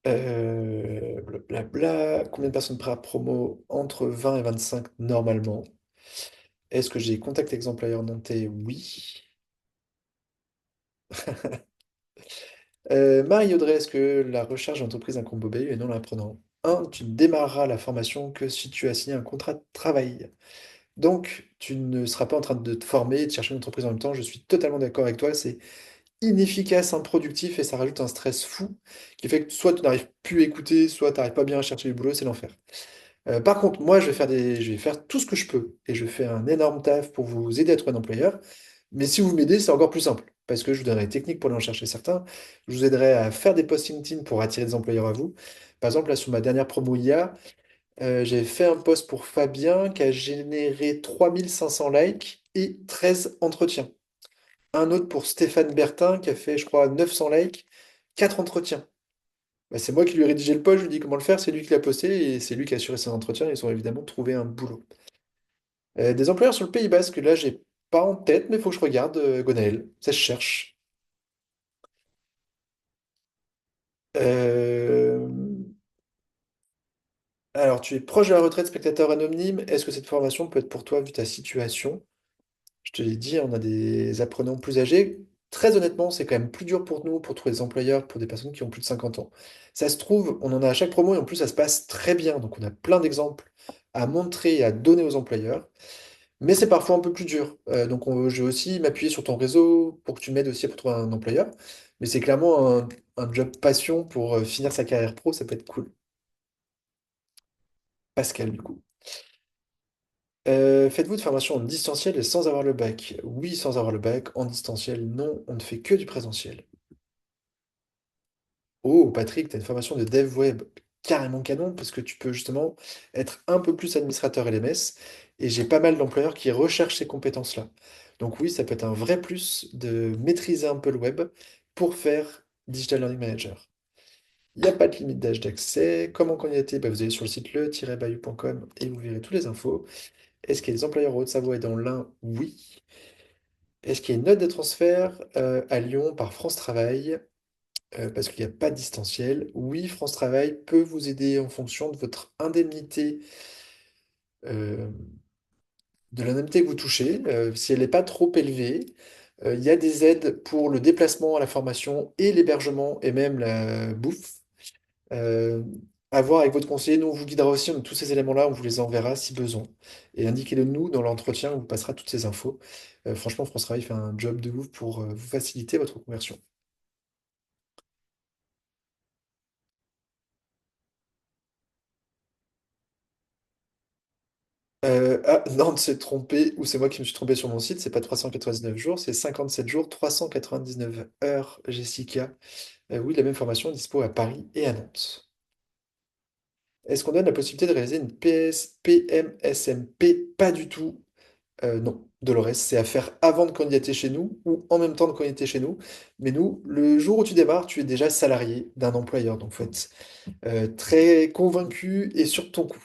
Blablabla. Combien de personnes prêtes à promo? Entre 20 et 25 normalement. Est-ce que j'ai contact avec les employeurs nantais? Oui. Marie-Audrey, est-ce que la recherche d'entreprise un combo BU et non l'apprenant? Un, tu ne démarreras la formation que si tu as signé un contrat de travail. Donc, tu ne seras pas en train de te former et de chercher une entreprise en même temps. Je suis totalement d'accord avec toi. C'est inefficace, improductif et ça rajoute un stress fou qui fait que soit tu n'arrives plus à écouter, soit tu n'arrives pas bien à chercher du boulot, c'est l'enfer. Par contre, moi, je vais faire tout ce que je peux et je fais un énorme taf pour vous aider à trouver un employeur. Mais si vous m'aidez, c'est encore plus simple parce que je vous donnerai des techniques pour aller en chercher certains. Je vous aiderai à faire des posts LinkedIn pour attirer des employeurs à vous. Par exemple, là, sur ma dernière promo IA, j'ai fait un post pour Fabien qui a généré 3500 likes et 13 entretiens. Un autre pour Stéphane Bertin qui a fait, je crois, 900 likes, 4 entretiens. Bah, c'est moi qui lui ai rédigé le post, je lui ai dit comment le faire, c'est lui qui l'a posté et c'est lui qui a assuré son entretien. Ils ont évidemment trouvé un boulot. Des employeurs sur le Pays Basque, là, j'ai pas en tête, mais il faut que je regarde, Gonaël. Ça se cherche. Euh, Alors, tu es proche de la retraite, spectateur anonyme. Est-ce que cette formation peut être pour toi vu ta situation? Je te l'ai dit, on a des apprenants plus âgés. Très honnêtement, c'est quand même plus dur pour nous, pour trouver des employeurs, pour des personnes qui ont plus de 50 ans. Ça se trouve, on en a à chaque promo et en plus, ça se passe très bien. Donc, on a plein d'exemples à montrer et à donner aux employeurs. Mais c'est parfois un peu plus dur. Donc, je vais aussi m'appuyer sur ton réseau pour que tu m'aides aussi pour trouver un employeur. Mais c'est clairement un job passion pour finir sa carrière pro, ça peut être cool. Pascal, du coup. Faites-vous de formation en distanciel et sans avoir le bac? Oui, sans avoir le bac. En distanciel, non, on ne fait que du présentiel. Oh, Patrick, tu as une formation de dev web carrément canon parce que tu peux justement être un peu plus administrateur LMS et j'ai pas mal d'employeurs qui recherchent ces compétences-là. Donc oui, ça peut être un vrai plus de maîtriser un peu le web pour faire Digital Learning Manager. Il n'y a pas de limite d'âge d'accès. Comment candidater? Bah, vous allez sur le site le-bayou.com et vous verrez toutes les infos. Est-ce qu'il y a des employeurs en Haute-Savoie et dans l'Ain? Oui. Est-ce qu'il y a une note de transfert à Lyon par France Travail? Parce qu'il n'y a pas de distanciel. Oui, France Travail peut vous aider en fonction de votre indemnité, euh, de l'indemnité que vous touchez. Si elle n'est pas trop élevée, il y a des aides pour le déplacement à la formation et l'hébergement et même la bouffe. Euh, à voir avec votre conseiller. Nous, on vous guidera aussi. On a tous ces éléments-là, on vous les enverra si besoin. Et indiquez-le nous dans l'entretien, on vous passera toutes ces infos. Franchement, France Travail fait un job de ouf pour vous faciliter votre conversion. Nantes s'est trompé, ou c'est moi qui me suis trompé sur mon site, c'est pas 399 jours, c'est 57 jours, 399 heures, Jessica. Oui, la même formation est dispo à Paris et à Nantes. Est-ce qu'on donne la possibilité de réaliser une PMSMP? Pas du tout. Non, Dolores, c'est à faire avant de candidater chez nous ou en même temps de candidater chez nous. Mais nous, le jour où tu démarres, tu es déjà salarié d'un employeur. Donc, faut être très convaincu et sur ton coup.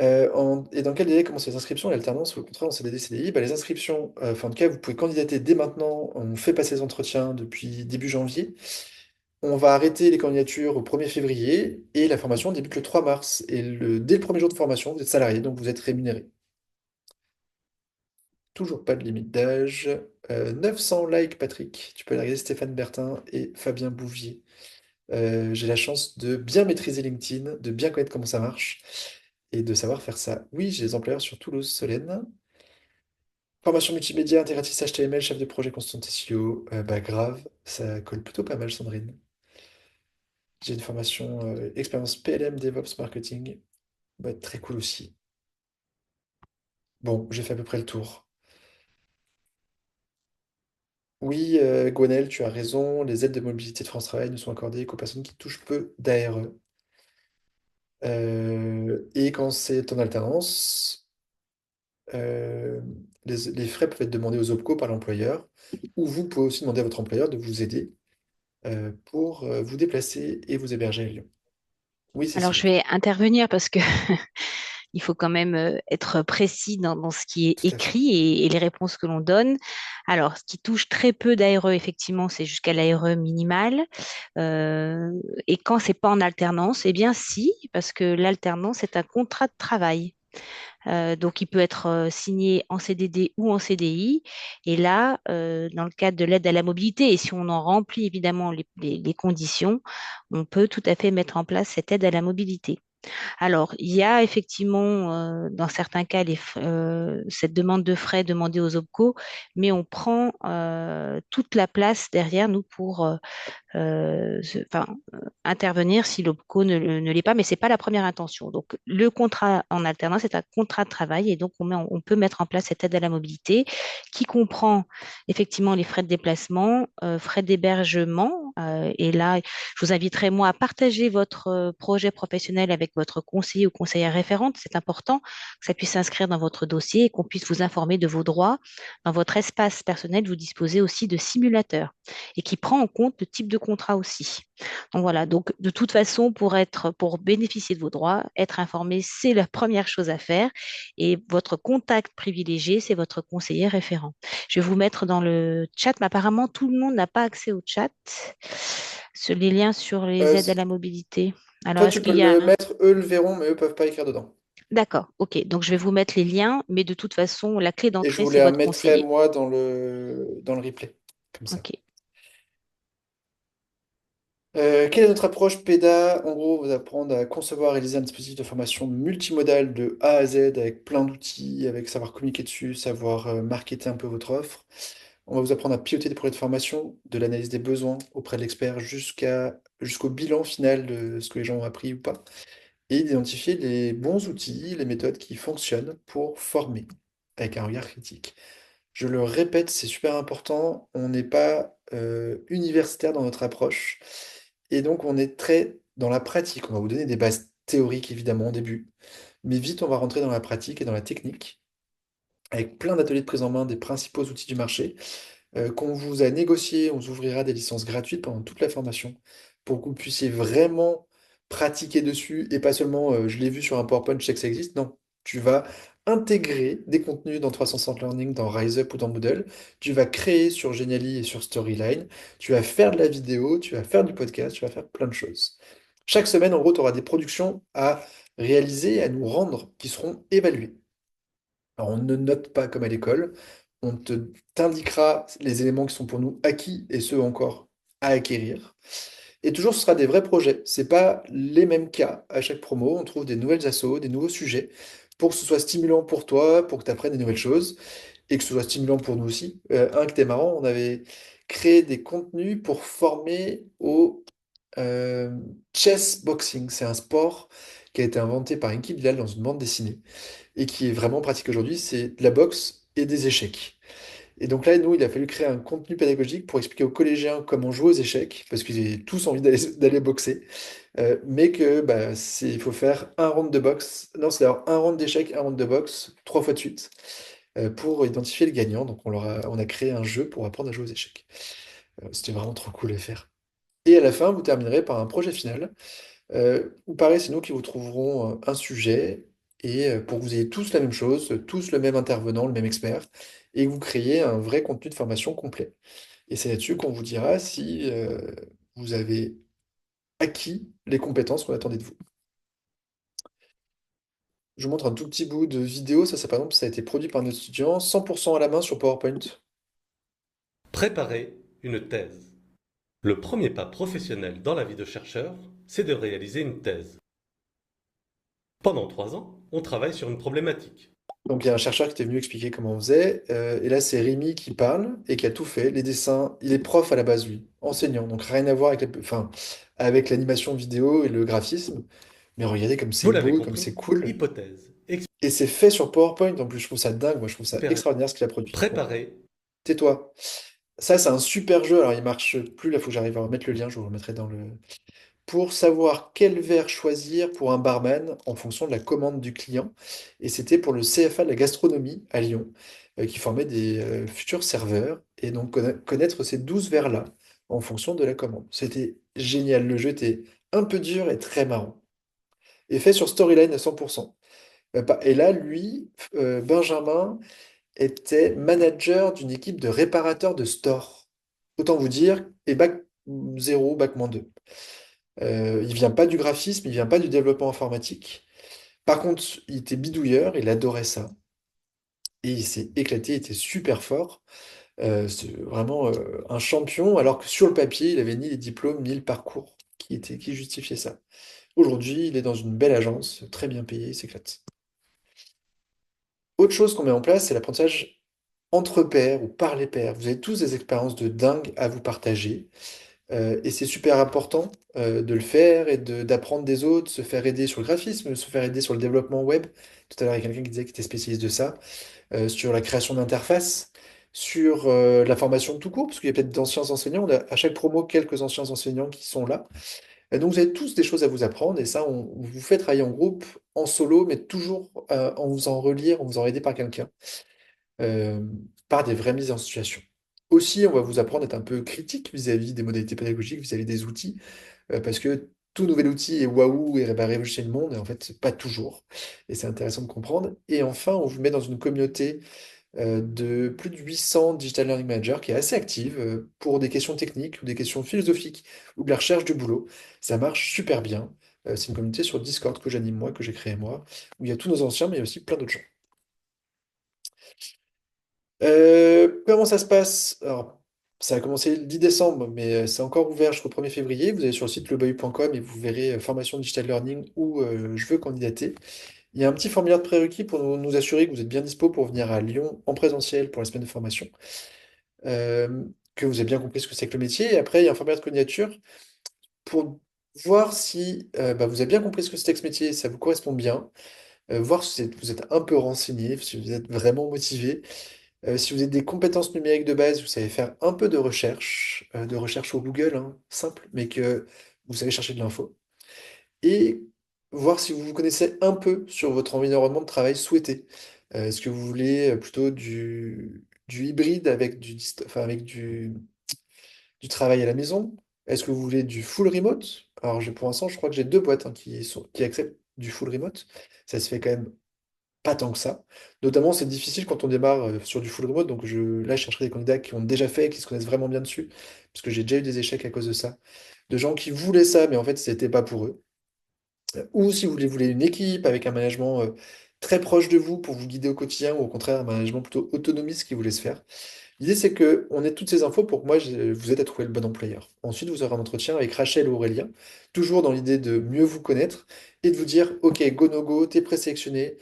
Et dans quel délai commencent les inscriptions, l'alternance ou le contrat en CDD, CDI? Bah, les inscriptions, enfin, en tout cas, vous pouvez candidater dès maintenant. On fait passer les entretiens depuis début janvier. On va arrêter les candidatures au 1er février et la formation débute le 3 mars. Et dès le premier jour de formation, vous êtes salarié, donc vous êtes rémunéré. Toujours pas de limite d'âge. 900 likes, Patrick. Tu peux aller regarder Stéphane Bertin et Fabien Bouvier. J'ai la chance de bien maîtriser LinkedIn, de bien connaître comment ça marche et de savoir faire ça. Oui, j'ai des employeurs sur Toulouse, Solène. Formation multimédia, intégratrice HTML, chef de projet constant SEO. Bah grave, ça colle plutôt pas mal, Sandrine. J'ai une formation expérience PLM, DevOps, marketing. Bah, très cool aussi. Bon, j'ai fait à peu près le tour. Oui, Gwenaël, tu as raison. Les aides de mobilité de France Travail ne sont accordées qu'aux personnes qui touchent peu d'ARE. Et quand c'est en alternance, euh, les frais peuvent être demandés aux OPCO par l'employeur, ou vous pouvez aussi demander à votre employeur de vous aider pour vous déplacer et vous héberger à Lyon. Oui, Alors, je Cécile, vais intervenir parce que il faut quand même être précis dans ce qui est tout à fait. écrit et les réponses que l'on donne. Alors, ce qui touche très peu d'ARE, effectivement, c'est jusqu'à l'ARE minimale. Euh, et quand c'est pas en alternance, eh bien si, parce que l'alternance est un contrat de travail. Donc, il peut être signé en CDD ou en CDI. Et là, dans le cadre de l'aide à la mobilité, et si on en remplit évidemment les conditions, on peut tout à fait mettre en place cette aide à la mobilité. Alors, il y a effectivement, dans certains cas, cette demande de frais demandée aux OPCO, mais on prend toute la place derrière nous pour enfin, intervenir si l'OPCO ne l'est pas, mais ce n'est pas la première intention. Donc, le contrat en alternance est un contrat de travail et donc on peut mettre en place cette aide à la mobilité qui comprend effectivement les frais de déplacement, frais d'hébergement Et là, je vous inviterai, moi, à partager votre projet professionnel avec votre conseiller ou conseillère référente. C'est important que ça puisse s'inscrire dans votre dossier et qu'on puisse vous informer de vos droits. Dans votre espace personnel, vous disposez aussi de simulateurs et qui prend en compte le type de contrat aussi. Donc voilà, donc de toute façon, pour bénéficier de vos droits, être informé, c'est la première chose à faire. Et votre contact privilégié, c'est votre conseiller référent. Je vais vous mettre dans le chat, mais apparemment, tout le monde n'a pas accès au chat. Sur les liens sur les Euh, aides à la mobilité. Alors, Toi, est-ce tu peux qu'il y a le un... mettre, eux le verront, mais eux peuvent pas écrire dedans. D'accord, ok. Donc, je vais vous mettre les liens, mais de toute façon, la clé Et je d'entrée, vous c'est les votre mettrai, conseiller. moi, dans le replay. Comme ça. Ok. Quelle est notre approche PEDA? En gros, vous apprendre à concevoir et réaliser un dispositif de formation multimodal de A à Z avec plein d'outils, avec savoir communiquer dessus, savoir marketer un peu votre offre. On va vous apprendre à piloter des projets de formation, de l'analyse des besoins auprès de l'expert jusqu'au bilan final de ce que les gens ont appris ou pas, et d'identifier les bons outils, les méthodes qui fonctionnent pour former avec un regard critique. Je le répète, c'est super important. On n'est pas universitaire dans notre approche. Et donc, on est très dans la pratique. On va vous donner des bases théoriques, évidemment, au début. Mais vite, on va rentrer dans la pratique et dans la technique, avec plein d'ateliers de prise en main des principaux outils du marché qu'on vous a négocié. On vous ouvrira des licences gratuites pendant toute la formation pour que vous puissiez vraiment pratiquer dessus et pas seulement je l'ai vu sur un PowerPoint, je sais que ça existe. Non, tu vas intégrer des contenus dans 360 Learning, dans RiseUp ou dans Moodle. Tu vas créer sur Genially et sur Storyline. Tu vas faire de la vidéo, tu vas faire du podcast, tu vas faire plein de choses. Chaque semaine, en gros, tu auras des productions à réaliser et à nous rendre qui seront évaluées. Alors, on ne note pas comme à l'école. On t'indiquera les éléments qui sont pour nous acquis et ceux encore à acquérir. Et toujours, ce sera des vrais projets. C'est pas les mêmes cas à chaque promo. On trouve des nouvelles assos, des nouveaux sujets pour que ce soit stimulant pour toi, pour que tu apprennes des nouvelles choses et que ce soit stimulant pour nous aussi. Un qui était marrant, on avait créé des contenus pour former au euh, chess boxing. C'est un sport qui a été inventé par Enki Bilal dans une bande dessinée et qui est vraiment pratique aujourd'hui, c'est de la boxe et des échecs. Et donc là, nous, il a fallu créer un contenu pédagogique pour expliquer aux collégiens comment jouer aux échecs, parce qu'ils avaient tous envie d'aller boxer, mais que bah, il faut faire un round de boxe, non, c'est d'ailleurs un round d'échecs, un round de boxe, 3 fois de suite, pour identifier le gagnant. Donc on a créé un jeu pour apprendre à jouer aux échecs. C'était vraiment trop cool à faire. Et à la fin, vous terminerez par un projet final ou pareil, c'est nous qui vous trouverons un sujet et pour que vous ayez tous la même chose, tous le même intervenant, le même expert, et que vous créiez un vrai contenu de formation complet. Et c'est là-dessus qu'on vous dira si vous avez acquis les compétences qu'on attendait de vous. Je vous montre un tout petit bout de vidéo. Ça, par exemple, ça a été produit par notre étudiant, 100% à la main sur PowerPoint. Préparer une thèse. Le premier pas professionnel dans la vie de chercheur, c'est de réaliser une thèse. Pendant 3 ans, on travaille sur une problématique. Donc, il y a un chercheur qui était venu expliquer comment on faisait. Et là, c'est Rémi qui parle et qui a tout fait. Les dessins, il est prof à la base, lui, enseignant. Donc, rien à voir enfin, avec l'animation vidéo et le graphisme. Mais regardez comme c'est Vous l'avez beau, comme compris, c'est cool. hypothèse, Et c'est fait sur PowerPoint. En plus, je trouve ça dingue. Moi, je trouve ça expérimenter, extraordinaire ce qu'il a produit. Bon, préparer. tais-toi. Ça, c'est un super jeu. Alors, il marche plus. Là, il faut que j'arrive à remettre le lien. Je vous le remettrai dans le, pour savoir quel verre choisir pour un barman en fonction de la commande du client. Et c'était pour le CFA de la gastronomie à Lyon, qui formait des futurs serveurs. Et donc connaître ces 12 verres-là en fonction de la commande. C'était génial. Le jeu était un peu dur et très marrant. Et fait sur Storyline à 100%. Et là, lui, Benjamin, était manager d'une équipe de réparateurs de store. Autant vous dire, et bac 0, bac -2. Il vient pas du graphisme, il vient pas du développement informatique. Par contre, il était bidouilleur, il adorait ça. Et il s'est éclaté, il était super fort. C'est vraiment un champion, alors que sur le papier, il avait ni les diplômes, ni le parcours qui justifiait ça. Aujourd'hui, il est dans une belle agence, très bien payé, il s'éclate. Autre chose qu'on met en place, c'est l'apprentissage entre pairs ou par les pairs. Vous avez tous des expériences de dingue à vous partager. Et c'est super important de le faire et d'apprendre des autres, se faire aider sur le graphisme, se faire aider sur le développement web. Tout à l'heure, il y a quelqu'un qui disait qu'il était spécialiste de ça, sur la création d'interfaces, sur la formation tout court, parce qu'il y a peut-être d'anciens enseignants. On a à chaque promo quelques anciens enseignants qui sont là. Et donc vous avez tous des choses à vous apprendre, et ça, on vous fait travailler en groupe, en solo, mais toujours en vous en relire, en vous en aider par quelqu'un, euh, par des vraies mises en situation. Aussi, on va vous apprendre à être un peu critique vis-à-vis des modalités pédagogiques, vis-à-vis des outils, parce que tout nouvel outil est waouh et va révolutionner le monde, et en fait, pas toujours. Et c'est intéressant de comprendre. Et enfin, on vous met dans une communauté de plus de 800 Digital Learning Managers qui est assez active pour des questions techniques ou des questions philosophiques ou de la recherche de boulot. Ça marche super bien. C'est une communauté sur Discord que j'anime moi, que j'ai créée moi, où il y a tous nos anciens, mais il y a aussi plein d'autres gens. Comment ça se passe? Alors, ça a commencé le 10 décembre, mais c'est encore ouvert jusqu'au 1er février. Vous allez sur le site lebahut.com et vous verrez formation digital learning ou je veux candidater. Il y a un petit formulaire de prérequis pour nous assurer que vous êtes bien dispo pour venir à Lyon en présentiel pour la semaine de formation, euh, que vous avez bien compris ce que c'est que le métier. Et après, il y a un formulaire de candidature pour voir si bah, vous avez bien compris ce que c'est que ce métier, ça vous correspond bien, voir si vous êtes un peu renseigné, si vous êtes vraiment motivé. Si vous avez des compétences numériques de base, vous savez faire un peu de recherche sur Google, hein, simple, mais que vous savez chercher de l'info. Et voir si vous vous connaissez un peu sur votre environnement de travail souhaité. Est-ce que vous voulez plutôt du hybride avec enfin, avec du travail à la maison? Est-ce que vous voulez du full remote? Alors pour l'instant, je crois que j'ai deux boîtes hein, qui acceptent du full remote. Ça se fait quand même pas tant que ça. Notamment, c'est difficile quand on démarre sur du full remote. Donc là, je chercherai des candidats qui ont déjà fait, qui se connaissent vraiment bien dessus. Parce que j'ai déjà eu des échecs à cause de ça. De gens qui voulaient ça, mais en fait, c'était pas pour eux. Ou si vous voulez une équipe avec un management très proche de vous pour vous guider au quotidien, ou au contraire, un management plutôt autonomiste qui vous laisse faire. L'idée, c'est que on ait toutes ces infos pour que moi, vous aide à trouver le bon employeur. Ensuite, vous aurez un entretien avec Rachel ou Aurélien, toujours dans l'idée de mieux vous connaître et de vous dire, OK, go, no go, t'es présélectionné.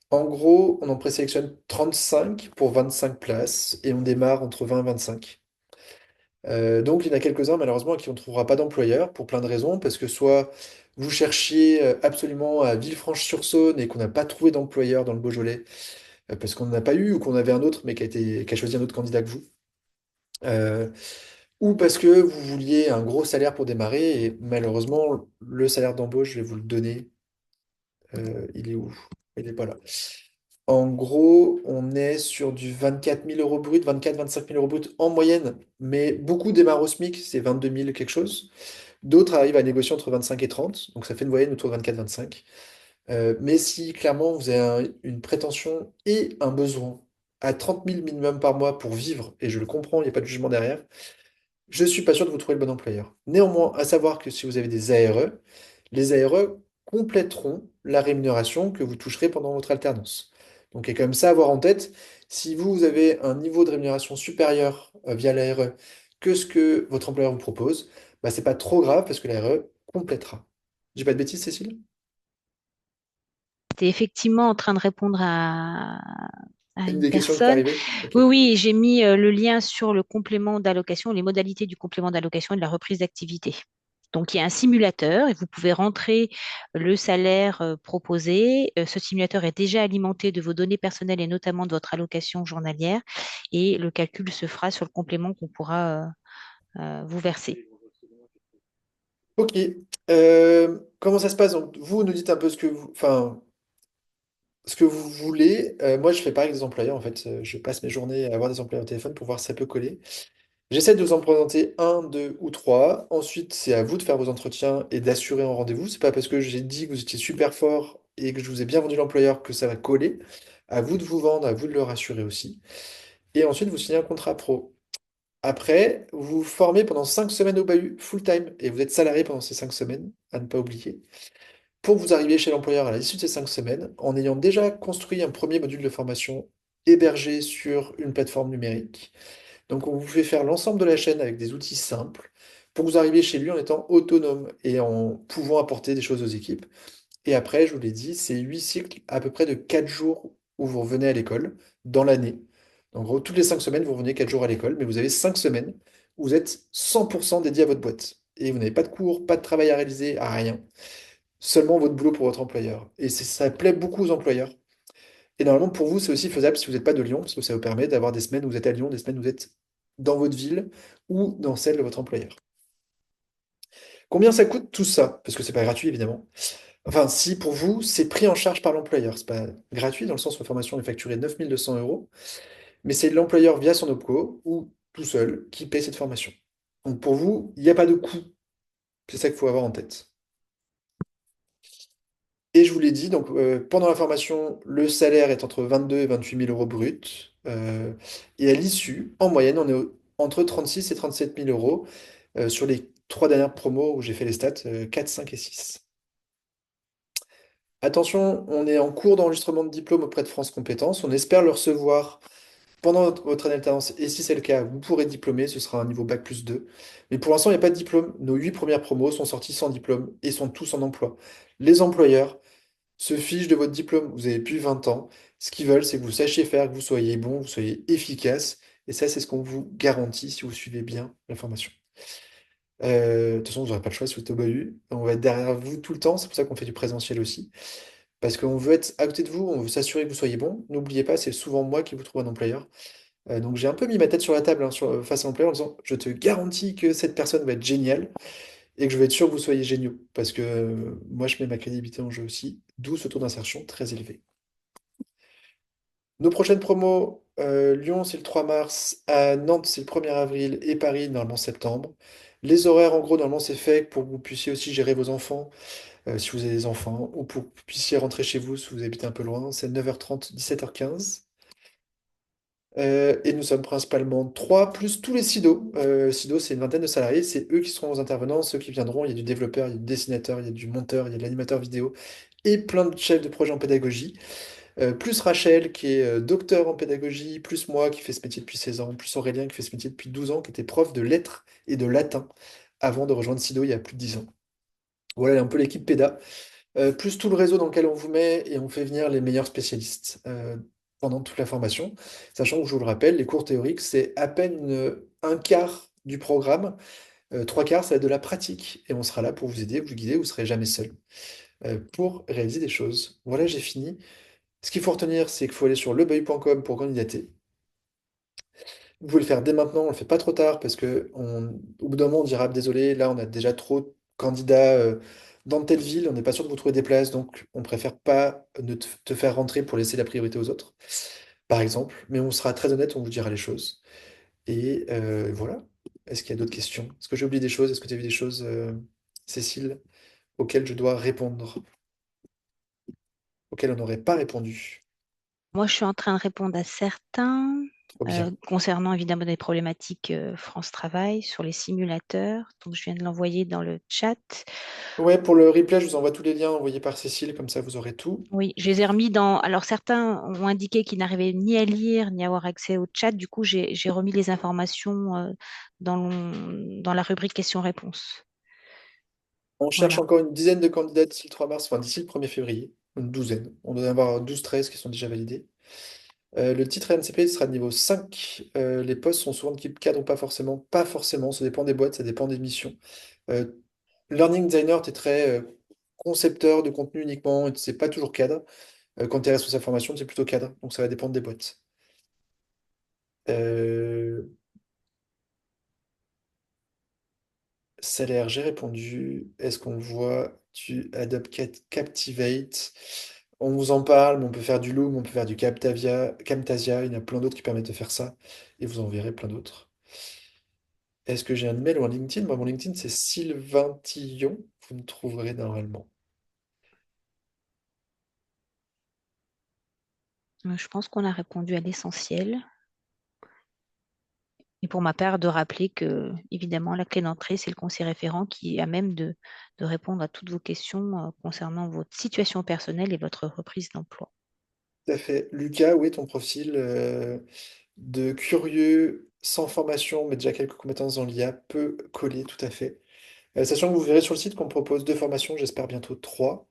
En gros, on en présélectionne 35 pour 25 places et on démarre entre 20 et 25. Donc, il y en a quelques-uns, malheureusement, à qui on ne trouvera pas d'employeur pour plein de raisons, parce que soit vous cherchiez absolument à Villefranche-sur-Saône et qu'on n'a pas trouvé d'employeur dans le Beaujolais, parce qu'on n'en a pas eu, ou qu'on avait un autre, mais qui a choisi un autre candidat que vous. Euh, ou parce que vous vouliez un gros salaire pour démarrer, et malheureusement, le salaire d'embauche, je vais vous le donner. Il est où? Il n'est pas là. En gros, on est sur du 24 000 euros brut, 24-25 000 euros brut en moyenne, mais beaucoup démarrent au SMIC, c'est 22 000 quelque chose. D'autres arrivent à négocier entre 25 et 30, donc ça fait une moyenne autour de 24-25. Mais si clairement vous avez une prétention et un besoin à 30 000 minimum par mois pour vivre, et je le comprends, il n'y a pas de jugement derrière, je ne suis pas sûr de vous trouver le bon employeur. Néanmoins, à savoir que si vous avez des ARE, les ARE compléteront la rémunération que vous toucherez pendant votre alternance. Donc, il y a quand même ça à avoir en tête. Si vous avez un niveau de rémunération supérieur via l'ARE que ce que votre employeur vous propose, bah, c'est pas trop grave parce que l'ARE complétera. J'ai pas de bêtises, Cécile? Tu es effectivement en train de répondre à Une une des questions qui t'est personne. arrivée? Ok. Oui, oui, j'ai mis le lien sur le complément d'allocation, les modalités du complément d'allocation et de la reprise d'activité. Donc, il y a un simulateur et vous pouvez rentrer le salaire proposé. Ce simulateur est déjà alimenté de vos données personnelles et notamment de votre allocation journalière. Et le calcul se fera sur le complément qu'on pourra vous verser. Ok. Comment ça se passe? Donc, vous nous dites un peu enfin, ce que vous voulez. Moi, je fais pareil avec des employeurs. En fait, je passe mes journées à avoir des employeurs au téléphone pour voir si ça peut coller. J'essaie de vous en présenter un, deux ou trois. Ensuite, c'est à vous de faire vos entretiens et d'assurer un rendez-vous. C'est pas parce que j'ai dit que vous étiez super fort et que je vous ai bien vendu l'employeur que ça va coller. À vous de vous vendre, à vous de le rassurer aussi. Et ensuite, vous signez un contrat pro. Après, vous vous formez pendant 5 semaines au bahut, full-time, et vous êtes salarié pendant ces 5 semaines, à ne pas oublier, pour que vous arriviez chez l'employeur à l'issue de ces 5 semaines, en ayant déjà construit un premier module de formation hébergé sur une plateforme numérique. Donc, on vous fait faire l'ensemble de la chaîne avec des outils simples pour que vous arriviez chez lui en étant autonome et en pouvant apporter des choses aux équipes. Et après, je vous l'ai dit, c'est 8 cycles à peu près de 4 jours où vous revenez à l'école dans l'année. En gros, toutes les 5 semaines, vous revenez 4 jours à l'école, mais vous avez 5 semaines où vous êtes 100% dédié à votre boîte. Et vous n'avez pas de cours, pas de travail à réaliser, à rien. Seulement votre boulot pour votre employeur. Et ça plaît beaucoup aux employeurs. Et normalement, pour vous, c'est aussi faisable si vous n'êtes pas de Lyon, parce que ça vous permet d'avoir des semaines où vous êtes à Lyon, des semaines où vous êtes dans votre ville ou dans celle de votre employeur. Combien ça coûte tout ça? Parce que c'est pas gratuit, évidemment. Enfin, si pour vous, c'est pris en charge par l'employeur. C'est pas gratuit dans le sens où la formation est facturée 9 200 euros, mais c'est l'employeur via son OPCO ou tout seul qui paye cette formation. Donc pour vous, il n'y a pas de coût. C'est ça qu'il faut avoir en tête. Et je vous l'ai dit, donc pendant la formation, le salaire est entre 22 et 28 000 euros bruts. Et à l'issue, en moyenne, on est entre 36 et 37 000 euros sur les 3 dernières promos où j'ai fait les stats, 4, 5 et 6. Attention, on est en cours d'enregistrement de diplôme auprès de France Compétences. On espère le recevoir pendant votre année d'alternance. Et si c'est le cas, vous pourrez diplômer. Ce sera un niveau bac+2. Mais pour l'instant, il n'y a pas de diplôme. Nos 8 premières promos sont sorties sans diplôme et sont tous en emploi. Les employeurs se fichent de votre diplôme. Vous avez plus 20 ans. Ce qu'ils veulent, c'est que vous sachiez faire, que vous soyez bon, vous soyez efficace. Et ça, c'est ce qu'on vous garantit si vous suivez bien la formation. De toute façon, vous n'aurez pas le choix si vous êtes au bahut. On va être derrière vous tout le temps. C'est pour ça qu'on fait du présentiel aussi. Parce qu'on veut être à côté de vous, on veut s'assurer que vous soyez bon. N'oubliez pas, c'est souvent moi qui vous trouve un employeur. Donc j'ai un peu mis ma tête sur la table hein, face à l'employeur en disant, je te garantis que cette personne va être géniale et que je vais être sûr que vous soyez géniaux. Parce que moi, je mets ma crédibilité en jeu aussi, d'où ce taux d'insertion très élevé. Nos prochaines promos, Lyon, c'est le 3 mars, à Nantes, c'est le 1er avril, et Paris, normalement septembre. Les horaires, en gros, normalement, c'est fait pour que vous puissiez aussi gérer vos enfants, si vous avez des enfants, ou pour que vous puissiez rentrer chez vous si vous habitez un peu loin. C'est 9h30, 17h15. Et nous sommes principalement trois, plus tous les SIDO. SIDO, c'est une vingtaine de salariés. C'est eux qui seront aux intervenants, ceux qui viendront. Il y a du développeur, il y a du dessinateur, il y a du monteur, il y a de l'animateur vidéo et plein de chefs de projet en pédagogie. Plus Rachel, qui est docteur en pédagogie, plus moi qui fais ce métier depuis 16 ans, plus Aurélien qui fait ce métier depuis 12 ans, qui était prof de lettres et de latin avant de rejoindre SIDO il y a plus de 10 ans. Voilà un peu l'équipe PEDA. Plus tout le réseau dans lequel on vous met et on fait venir les meilleurs spécialistes pendant toute la formation. Sachant que je vous le rappelle, les cours théoriques, c'est à peine un quart du programme. Trois quarts, ça va être de la pratique. Et on sera là pour vous aider, vous guider, vous ne serez jamais seul pour réaliser des choses. Voilà, j'ai fini. Ce qu'il faut retenir, c'est qu'il faut aller sur lebail.com pour candidater. Vous pouvez le faire dès maintenant, on ne le fait pas trop tard parce que au bout d'un moment, on dira désolé, là on a déjà trop de candidats dans telle ville, on n'est pas sûr de vous trouver des places, donc on préfère pas ne te faire rentrer pour laisser la priorité aux autres, par exemple. Mais on sera très honnête, on vous dira les choses. Et voilà. Est-ce qu'il y a d'autres questions? Est-ce que j'ai oublié des choses? Est-ce que tu as vu des choses, Cécile, auxquelles je dois répondre, auxquelles on n'aurait pas répondu? Moi, je suis en train de répondre à certains Trop bien. concernant évidemment des problématiques France Travail sur les simulateurs. Donc, je viens de l'envoyer dans le chat. Ouais, pour le replay, je vous envoie tous les liens envoyés par Cécile, comme ça vous aurez tout. Oui, je les ai remis dans. Alors, certains ont indiqué qu'ils n'arrivaient ni à lire ni à avoir accès au chat. Du coup, j'ai remis les informations dans la rubrique questions-réponses. On cherche Voilà. encore une dizaine de candidats d'ici le 3 mars, enfin d'ici le 1er février. Une douzaine. On doit en avoir 12, 13 qui sont déjà validés. Le titre NCP sera de niveau 5. Les postes sont souvent de type cadre ou pas forcément. Pas forcément, ça dépend des boîtes, ça dépend des missions. Euh, Learning designer, tu es très concepteur de contenu uniquement, et c'est pas toujours cadre. Quand tu es responsable formation, c'est plutôt cadre, donc ça va dépendre des boîtes. Euh, Salaire, j'ai répondu. Est-ce qu'on voit du Adobe Captivate? On vous en parle, mais on peut faire du Loom, on peut faire du Camtasia. Il y en a plein d'autres qui permettent de faire ça. Et vous en verrez plein d'autres. Est-ce que j'ai un email ou un LinkedIn? Moi, mon LinkedIn, c'est Sylvain Tillon. Vous me trouverez normalement. Je pense qu'on a répondu à l'essentiel. Et pour ma part, de rappeler que, évidemment, la clé d'entrée, c'est le conseiller référent qui est à même de répondre à toutes vos questions concernant votre situation personnelle et votre reprise d'emploi. Tout à fait. Lucas, oui, ton profil de curieux, sans formation, mais déjà quelques compétences dans l'IA, peut coller tout à fait. Sachant que vous verrez sur le site qu'on propose 2 formations, j'espère bientôt 3.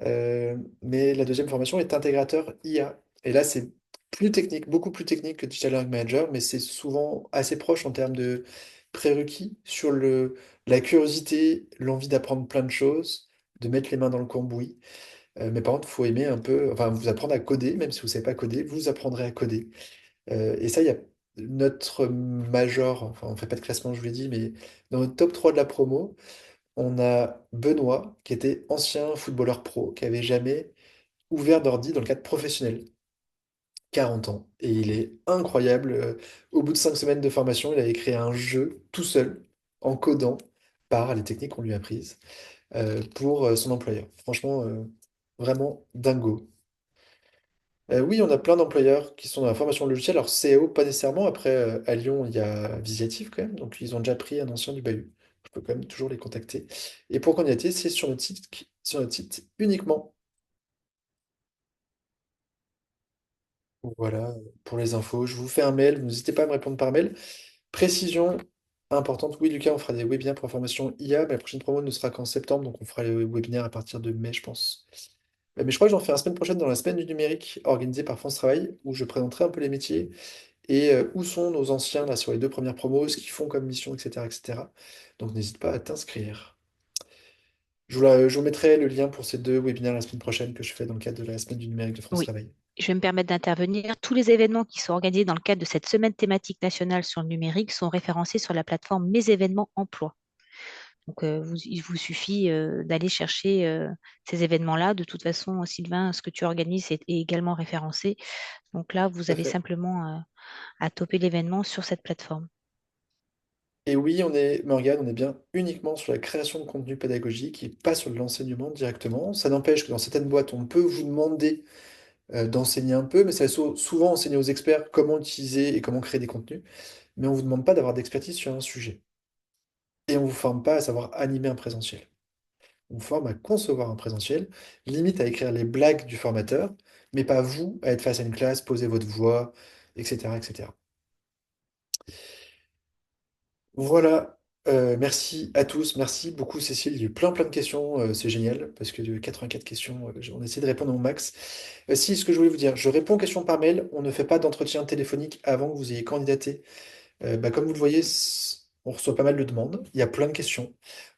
Mais la deuxième formation est intégrateur IA. Et là, c'est plus technique, beaucoup plus technique que Digital Learning Manager, mais c'est souvent assez proche en termes de prérequis sur la curiosité, l'envie d'apprendre plein de choses, de mettre les mains dans le cambouis. Mais par contre, il faut aimer un peu, enfin, vous apprendre à coder, même si vous ne savez pas coder, vous apprendrez à coder. Et ça, il y a notre major, enfin, on ne fait pas de classement, je vous l'ai dit, mais dans notre top 3 de la promo, on a Benoît, qui était ancien footballeur pro, qui avait jamais ouvert d'ordi dans le cadre professionnel. 40 ans. Et il est incroyable. Au bout de 5 semaines de formation, il avait créé un jeu tout seul, en codant, par les techniques qu'on lui a prises, pour son employeur. Franchement, vraiment dingo. Oui, on a plein d'employeurs qui sont dans la formation logicielle. Alors, CAO, pas nécessairement. Après, à Lyon, il y a Visiative quand même. Donc, ils ont déjà pris un ancien du Bahut. Je peux quand même toujours les contacter. Et pour candidater, c'est sur notre site uniquement. Voilà, pour les infos. Je vous fais un mail. N'hésitez pas à me répondre par mail. Précision importante. Oui, Lucas, on fera des webinaires pour formation IA, mais la prochaine promo ne sera qu'en septembre. Donc, on fera les webinaires à partir de mai, je pense. Mais je crois que j'en fais la semaine prochaine dans la semaine du numérique organisée par France Travail, où je présenterai un peu les métiers et où sont nos anciens là sur les 2 premières promos, ce qu'ils font comme mission, etc., etc. Donc n'hésite pas à t'inscrire. Je vous mettrai le lien pour ces 2 webinaires la semaine prochaine que je fais dans le cadre de la semaine du numérique de France Oui, Travail. je vais me permettre d'intervenir. Tous les événements qui sont organisés dans le cadre de cette semaine thématique nationale sur le numérique sont référencés sur la plateforme Mes événements emploi. Donc, il vous suffit d'aller chercher ces événements-là. De toute façon, Sylvain, ce que tu organises est également référencé. Donc là, vous Tout à avez fait. simplement à toper l'événement sur cette plateforme. Et oui, Morgane, on est bien uniquement sur la création de contenu pédagogique et pas sur l'enseignement directement. Ça n'empêche que dans certaines boîtes, on peut vous demander d'enseigner un peu, mais ça va souvent enseigner aux experts comment utiliser et comment créer des contenus. Mais on ne vous demande pas d'avoir d'expertise sur un sujet. Et on ne vous forme pas à savoir animer un présentiel. On vous forme à concevoir un présentiel, limite à écrire les blagues du formateur, mais pas vous à être face à une classe, poser votre voix, etc., etc. Voilà. Merci à tous, merci beaucoup Cécile. Il y a eu plein plein de questions, c'est génial, parce que de 84 questions, on essaie de répondre au max. Si, ce que je voulais vous dire, je réponds aux questions par mail, on ne fait pas d'entretien téléphonique avant que vous ayez candidaté. Comme vous le voyez, on reçoit pas mal de demandes. Il y a plein de questions.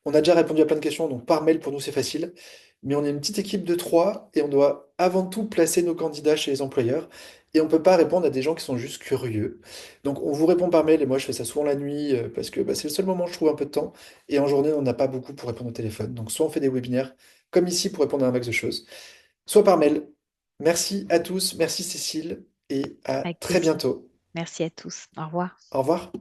On a déjà répondu à plein de questions, donc par mail pour nous c'est facile. Mais on est une petite équipe de 3 et on doit avant tout placer nos candidats chez les employeurs. Et on ne peut pas répondre à des gens qui sont juste curieux. Donc on vous répond par mail et moi je fais ça souvent la nuit parce que c'est le seul moment où je trouve un peu de temps. Et en journée, on n'a pas beaucoup pour répondre au téléphone. Donc soit on fait des webinaires comme ici pour répondre à un max de choses, soit par mail. Merci à tous, merci Cécile et à Avec très plaisir. bientôt. Merci à tous. Au revoir. Au revoir.